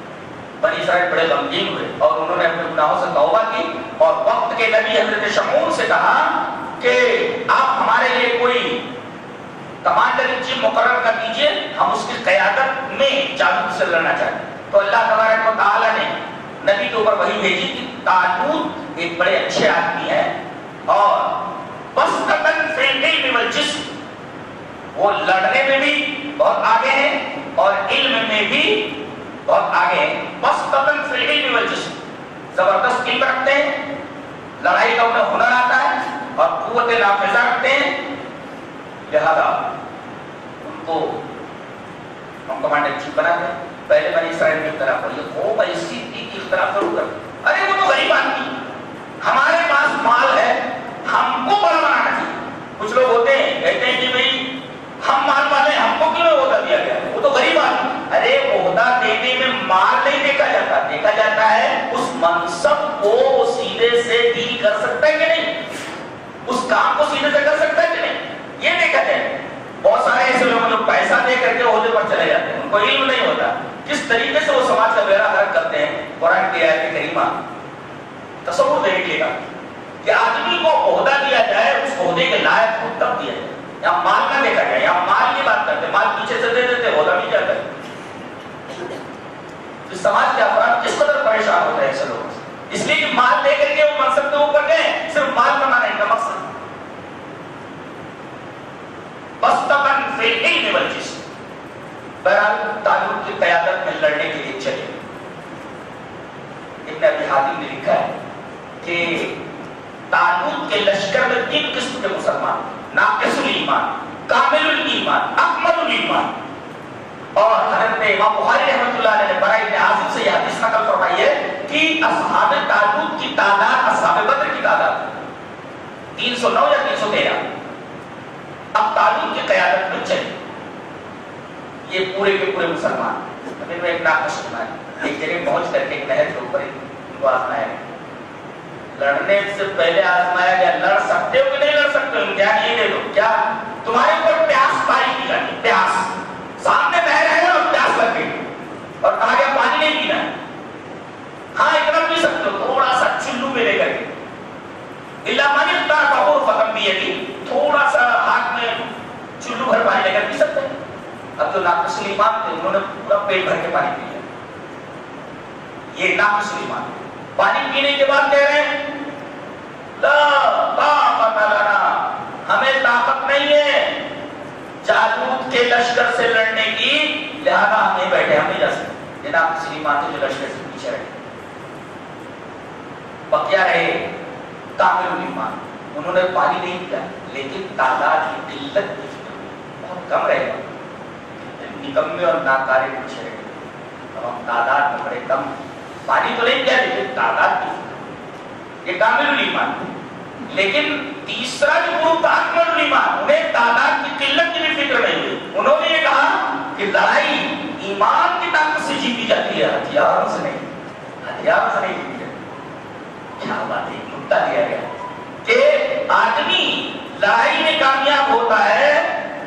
بنی اسرائیل بڑے غمگین ہوئے اور انہوں نے اپنے گناہوں سے توبہ کی اور وقت کے نبی حضرت شمعون سے کہا کہ آپ ہمارے لیے کوئی کمانڈر ان چیف مقرر کر دیجئے, ہم اس کی قیادت میں جالوت سے لڑنا چاہتے ہیں. تو اللہ تبارک و تعالیٰ نے نبی کے اوپر وحی بھیجی کہ طالوت ایک بڑے اچھے آدمی ہے اور بسطتاً فی العلم والجسم, وہ لڑنے میں بھی بہت آگے ہیں اور علم میں بھی بہت آگے ہیں. بسطتاً فی العلم والجسم, زبردست علم رکھتے ہیں, لڑائی کا انہیں ہنر آتا ہے اور قوت نافذہ رکھتے ہیں, لہذا ان کو ہم کمانڈر چیف بنا دیں. پہلے بنی اسرائیل میں اختلاف ہو, یہ قوم ایسی تھی کہ اختلاف ضرور کر, ارے وہ تو غریب آدمی, ہمارے پاس مال ہے, ہم کو بڑا بنانا چاہیے. کچھ لوگ ہوتے ہیں کہتے ہیں کہ بھئی ہم مال والے, ہم کو کیوں عہدہ دیا گیا, وہ تو غریب آدمی. ارے عہدہ دینے میں مال نہیں دیکھا جاتا, دیکھا جاتا ہے اس منصب کو سیدھے سے ڈیل کر سکتا ہے کہ نہیں, اس کام کو سیدھے سے کر سکتا ہے کہ نہیں, یہ دیکھا جائے. بہت سارے ایسے لوگ جو پیسہ دے کر کے عہدے پر چلے جاتے ہیں, ان کو علم نہیں ہوتا کس طریقے سے وہ سماج کا بیڑا غرق کرتے ہیں. قرآن کی آیت کریمہ تصور دیکھیے گا کہ آدمی کو عہدہ دیا جائے, اس عہدے کے لائق کو تب دیا جائے. یہاں مال نہ دیکھا جائے, یہاں مال کی بات کرتے, مال پیچھے سے دے دیتے, عہدہ بھی جاتا ہے. تو سماج کے افراد کس قدر پریشان ہوتے ہیں ایسے لوگوں سے, اس لیے کہ مال دے کر کے وہ منصب کے اوپر گئے, صرف مال بنانا ان کا مقصد. بسطتاً فی العلم والجسم, بہرحال طالوت کی قیادت میں لڑنے کے لیے چلے. ابن ابی حاتم نے لکھا ہے کہ طالوت کے لشکر میں 3 قسم کے مسلمان, ناقص الایمان, کامل الایمان, اکمل الایمان. اور حضرت امام بخاری رحمۃ اللہ علیہ نے برائے ابن عازب سے یہ حدیث نقل فرمائی ہے کہ اصحاب طالوت کی تعداد اصحاب بدر کی تعداد 309 یا 313. اب طالوت کی قیادت میں چلے یہ پورے کے پورے مسلمان. ابھی میں ایک ناقص سنا ہے, ایک جگہ پہنچ کر کے ایک نہر کے اوپر ان کو آزمایا, لڑنے سے پہلے آزمایا گیا لڑ سکتے ہو کہ نہیں لڑ سکتے ہو, امتحان یہ دے دو, کیا تمہارے اوپر پیاس پانی کی جاتی, پیاس سامنے نہر ہے اور پیاس لگ گئی اور کہا گیا پانی نہیں پینا ہے, ہاں اتنا پی سکتے ہو تھوڑا سا چلو میں لے کر کے, الا من اختار فتم بھی ہے, تھوڑا سا ہاتھ میں چلو بھر پانی لے کر پی سکتے ہیں. اب جو ناقص ایمان تھے انہوں نے پورا پیٹ بھر کے پانی پیا. یہ ناقص ایمان, پانی پینے کے بعد کہہ رہے ہیں لا طاقت لنا, ہمیں طاقت نہیں ہے جالوت کے لشکر سے لڑنے کی, لہذا ہم نہیں بیٹھے, ہم نہیں جا سکتے. یہ ناقص ایمان تھے جو لشکر سے پیچھے رہے. بقیہ رہے کامل ایمان, انہوں نے پانی نہیں پیا لیکن تعداد کی قلت کی فکر بہت کم رہے گا, نکمے اور ناکارے پیچھے رہے. اب ہم تعداد میں بڑے کم, پانی تو نہیں پیا لیکن تعداد کی فکر, یہ کامل ایمان. لیکن تیسرا جو گروپ تھا اکمل ایمان, انہیں تعداد کی قلت کی بھی فکر نہیں ہوئی. انہوں نے یہ کہا کہ لڑائی ایمان کی طاقت سے جیتی جاتی ہے, ہتھیاروں سے نہیں, ہتھیاروں سے نہیں جیتی جاتی. کیا بات ہے, نکتہ دیا گیا کہ آدمی لڑائی میں کامیاب ہوتا ہے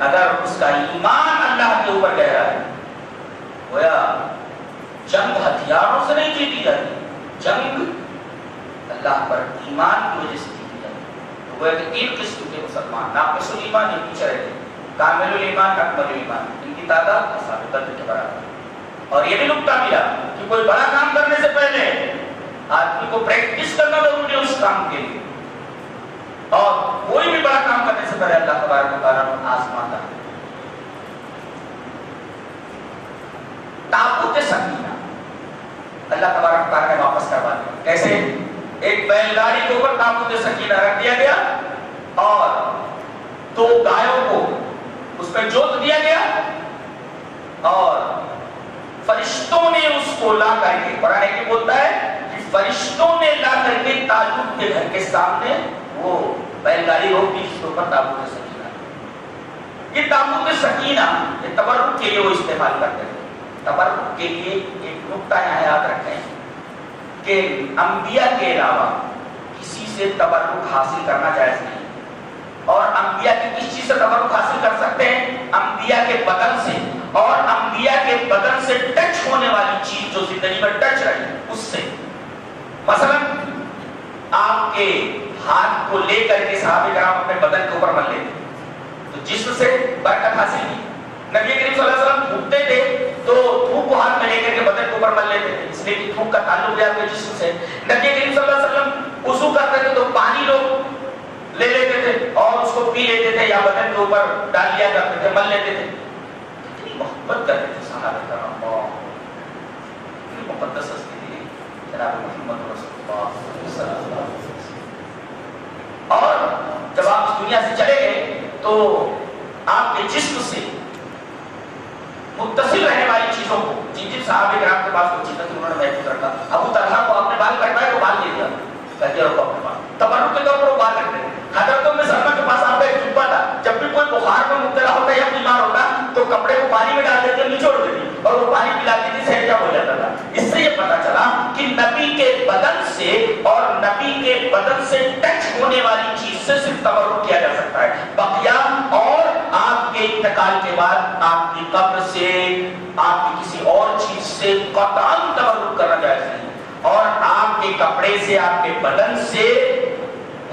اگر اس کا ایمان اللہ کے اوپر گہرا ہے. گویا جنگ ہتھیاروں سے نہیں جیتی جاتی, جنگ اللہ پر ایمان کی وجہ سے جیتی جاتی. تو گویا کہ 3 قسم کے مسلمان, ناقص الایمان یہ پیچھے رہتے, کامل الایمان, اکمل الایمان, ان کی تعداد اصحاب بدر کے برابر. اور یہ بھی نکتہ ملا کہ کوئی بڑا کام کرنے سے پہلے آدمی کو پریکٹس کرنا ضروری ہے اس کام کے لیے, اور کوئی بھی بڑا کام کرنے سے پہلے اللہ تبارک و تعالیٰ نے آزماتا ہے. تابوت سکینہ اللہ تبارک و تعالیٰ نے واپس کروا دیا. کیسے؟ ایک بیل گاڑی کے اوپر تابوت سکینہ رکھ دیا گیا اور 2 گایوں کو اس پہ جوت دیا گیا اور فرشتوں نے اس کو لا کر کے, قرآن کی بولتا ہے کہ فرشتوں نے لا کر کے طالوت کے گھر کے سامنے وہ بیل گاڑی روک دی جس کے اوپر تابوت سکینہ. یہ تابوت سکینہ یہ تبرک کے لیے وہ استعمال کرتے ہیں. تبرک کے لیے ایک نقطہ یہاں یاد رکھیں کہ انبیاء کے علاوہ کسی سے تبرک حاصل کرنا جائز نہیں, اور انبیاء کی کس چیز سے تبرک حاصل کر سکتے ہیں؟ انبیاء کے بدن سے، اور انبیاء کے بدن سے ٹچ ہونے والی چیز جو زندگی میں ٹچ رہی اس سے. مثلا آپ کے ہاتھ کو لے کر کے صحابہ کرام اپنے بدن کے اوپر مل لیتے تو جسم سے برکت حاصل کی. نبی کریم صلی اللہ علیہ وسلم تھوکتے تھے تو تھوک کو ہاتھ میں لے کر کے بدن کے اوپر مل لیتے تھے، اس لیے کہ تھوک کا تعلق ہے آپ کے جسم سے. نبی کریم صلی اللہ علیہ وسلم وضو کرتے تھے تو پانی لوگ لے لیتے تھے اور اس کو پی لیتے تھے یا بدن کے اوپر ڈال لیا کرتے تھے، مل لیتے تھے. کتنی محبت کرتے تھے صحابہ کرام، اتنی مقدس ہستی تھی جناب محمد رسول اللہ صلی اللہ علیہ وسلم. اور جب آپ اس دنیا سے چلے گئے تو آپ کے جسم سے متصل رہنے والی چیزوں کو، جن جن صحابہ کرام کے پاس وہ چیزیں تھیں انہوں نے محفوظ رکھا. ابو طلحہ کو آپ نے بال کٹوائے تو بال دے دیا، کہتے رکھو اپنے پاس. تبرک کے طور پر وہ بال رکھتے ہیں. حضرت ام سلمہ کے پاس آپ کا ایک جبہ تھا، جب بھی کوئی بخار میں مبتلا ہوتا یا بیمار ہوتا تو کپڑے کو پانی میں ڈال دیتے، نچوڑ دیتی اور وہ پانی پلاتی تھی، صحت ہو جاتا تھا. اس سے یہ پتا چلا کہ نبی کے بدن سے اور نبی کے بدن سے ٹچ ہونے والی چیز سے صرف تبرک کیا جا سکتا ہے. بقیہ اور آپ کے انتقال کے بعد آپ کی قبر سے، آپ کی کسی اور چیز سے قطعاً تبرک کرنا جائز نہیں. اور آپ کے کپڑے سے، آپ کے بدن سے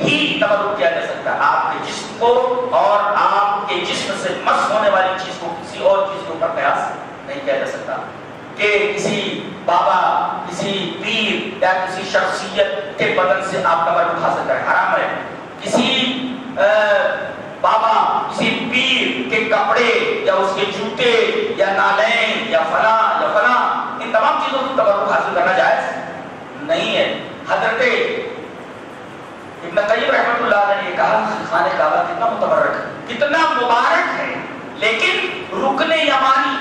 ہی تبرک کیا جا سکتا ہے. آپ کے جسم کو اور آپ کے جسم سے مس ہونے والی چیز کو کسی اور چیز کے اوپر قیاس نہیں کیا جا سکتا کہ کسی بابا، کسی پیر یا کسی شخصیت کے بدن سے آپ تبرک حاصل کریں، حرام ہے. کسی بابا، کسی پیر کے کپڑے یا اس کے جوتے یا نالین یا فلاں ان تمام چیزوں سے تبرک حاصل کرنا جائز نہیں ہے. حضرت ابن قیم رحمۃ اللہ علیہ نے کہا خانہ کعبہ کتنا متبرک ہے، کتنا مبارک ہے، لیکن رکن یمانی،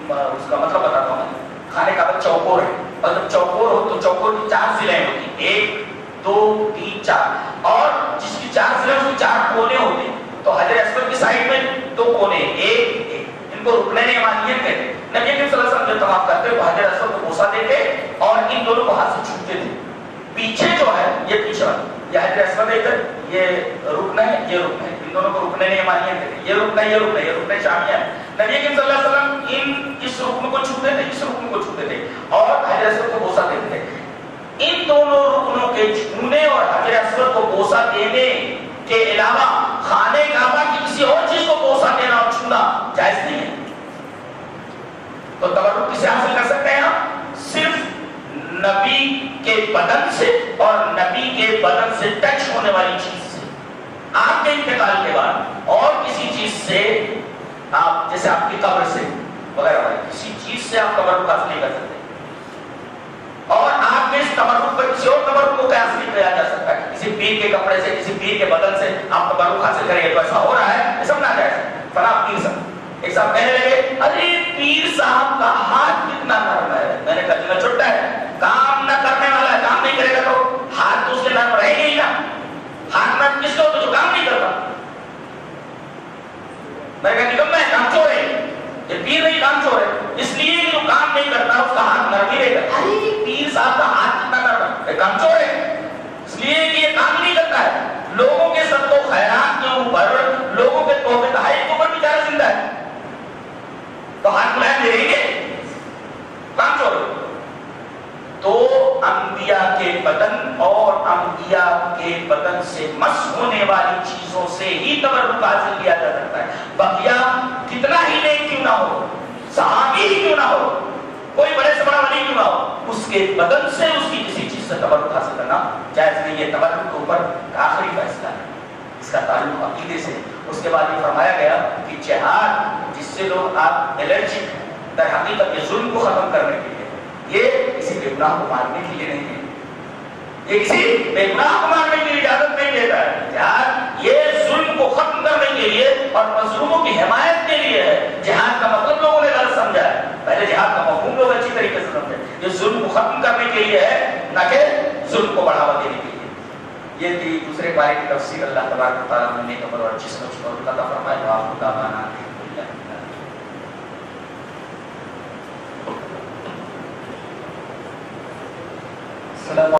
اس کا مطلب بتاتا ہوں. خانہ کعبہ چوکور ہے، اور جب چوکور ہو تو چوکور کی 4 ضلعیں ہوتی ہیں، 1 2 3 4، اور جس کی 4 ضلع اس کی 4 کونے ہوتے ہیں. تو حجر اسود کی سائڈ میں 2 کونے، ایک ان کو رکن یمانیت کہتے ہیں. نبی کریم صلی اللہ علیہ وسلم جب طواف کرتے تو حجر اسود کو بوسہ دیتے اور ان دونوں کو ہاتھ سے چھوتے تھے. پیچھے جو ہے یہ پیچھے والا یہ حجر اسود ہے، ادھر یہ رکن ہے، یہ رکن ہے، ان دونوں کو رکن یمانیت کہتے ہیں. یہ رکن ہے، یہ رکن ہے، یہ رکن شامیہ ہے. نبی کریم صلی اللہ علیہ وسلم اس رکن کو چھوتے تھے، اس رکن کو چھوتے تھے اور حجر اسود کو بوسہ دیتے تھے. ان دونوں رکنوں کے چھونے اور حجر اسود کو بوسہ دینے کے علاوہ خانہ کعبہ کی کسی اور چیز کو بوسہ دینا اور چھونا جائز نہیں ہے. تو تبرک کسے حاصل کر سکتے ہیں ہم؟ صرف نبی کے بدن سے اور نبی کے بدن سے ٹچ ہونے والی چیز سے. آپ کے انتقال کے بعد اور کسی چیز سے، آپ جیسے آپ کی قبر سے وغیرہ کسی چیز سے آپ تبرک حاصل نہیں کر سکتے. اور آپ کے اس تبرک پر کسی اور تبرک کو قیاس نہیں کیا جا سکتا کہ کسی پیر کے کپڑے سے، کسی پیر کے بدن سے آپ تبرک حاصل کریں گے تو ایسا ہو رہا ہے، یہ سب ناجائز ہے. فلاں پیر صاحب، ایک صاحب کہنے لگے ارے پیر صاحب کا ہاتھ کتنا نرم ہے. میں نے کہا جتنا چھوٹا ہے، کام نہ کرنے والا ہے، کام نہیں کرے گا تو ہاتھ تو اس کے نرم رہے گا ہی نا. ہاتھ نرم کس کو جو کام نہیں کرتا. میں نے کہا نکم ہے، کام چور ہے، یہ پیر نہیں کام چور ہے، اس لیے جو کام نہیں کرتا اس کا ہاتھ نرم ہی رہے گا. ارے پیر صاحب کا ہاتھ کتنا نرم ہے، کام چور ہے، اس لیے کہ یہ کام نہیں کرتا ہے. لوگوں کے صدق و خیرات کے اوپر، لوگوں کے توبہ تحائف کے اوپر بیچارہ زندہ ہے، تو ہاتھ ملائم دے رہیں گے، کام چور ہے. تو انبیاء کے بدن اور انبیاء کے بدن سے مس ہونے والی چیزوں سے ہی تبرک حاصل کیا جا سکتا ہے. بقیہ کتنا ہی نیک کیوں نہ ہو، صحابی ہی کیوں نہ ہو، کوئی بڑے سے بڑا ولی کیوں نہ ہو، اس کے بدن سے اس کی کسی چیز سے تبرک حاصل کرنا جائز نہیں. یہ تبرک کے اوپر آخری فیصلہ ہے، اس کا تعلق عقیدے سے. اس کے بعد یہ فرمایا گیا کہ جہاد جس سے لوگ آپ الرجک، در حقیقت یہ ظلم کو ختم کرنے کے لیے، یہ کسی بے گناہ کو مارنے کے لیے نہیں ہے، یہ کسی بے گناہ کو مارنے کے لیے اجازت نہیں دیتا ہے. جہاد یہ ظلم کو ختم کرنے کے لیے اور مظلوموں کی حمایت کے لیے ہے. جہاد کا مطلب لوگوں نے غلط سمجھا ہے، پہلے جہاد کا مفہوم لوگ اچھی طریقے سے سمجھے. یہ ظلم کو ختم کرنے کے لیے ہے، نہ کہ ظلم کو بڑھاوا دینے کے لیے. یہ تھی دوسرے بارے کی تفسیر. اللہ تبارک و تعالیٰ نے قبر اور جس کو عطا فرمائے. آپ کا دعوانا السلام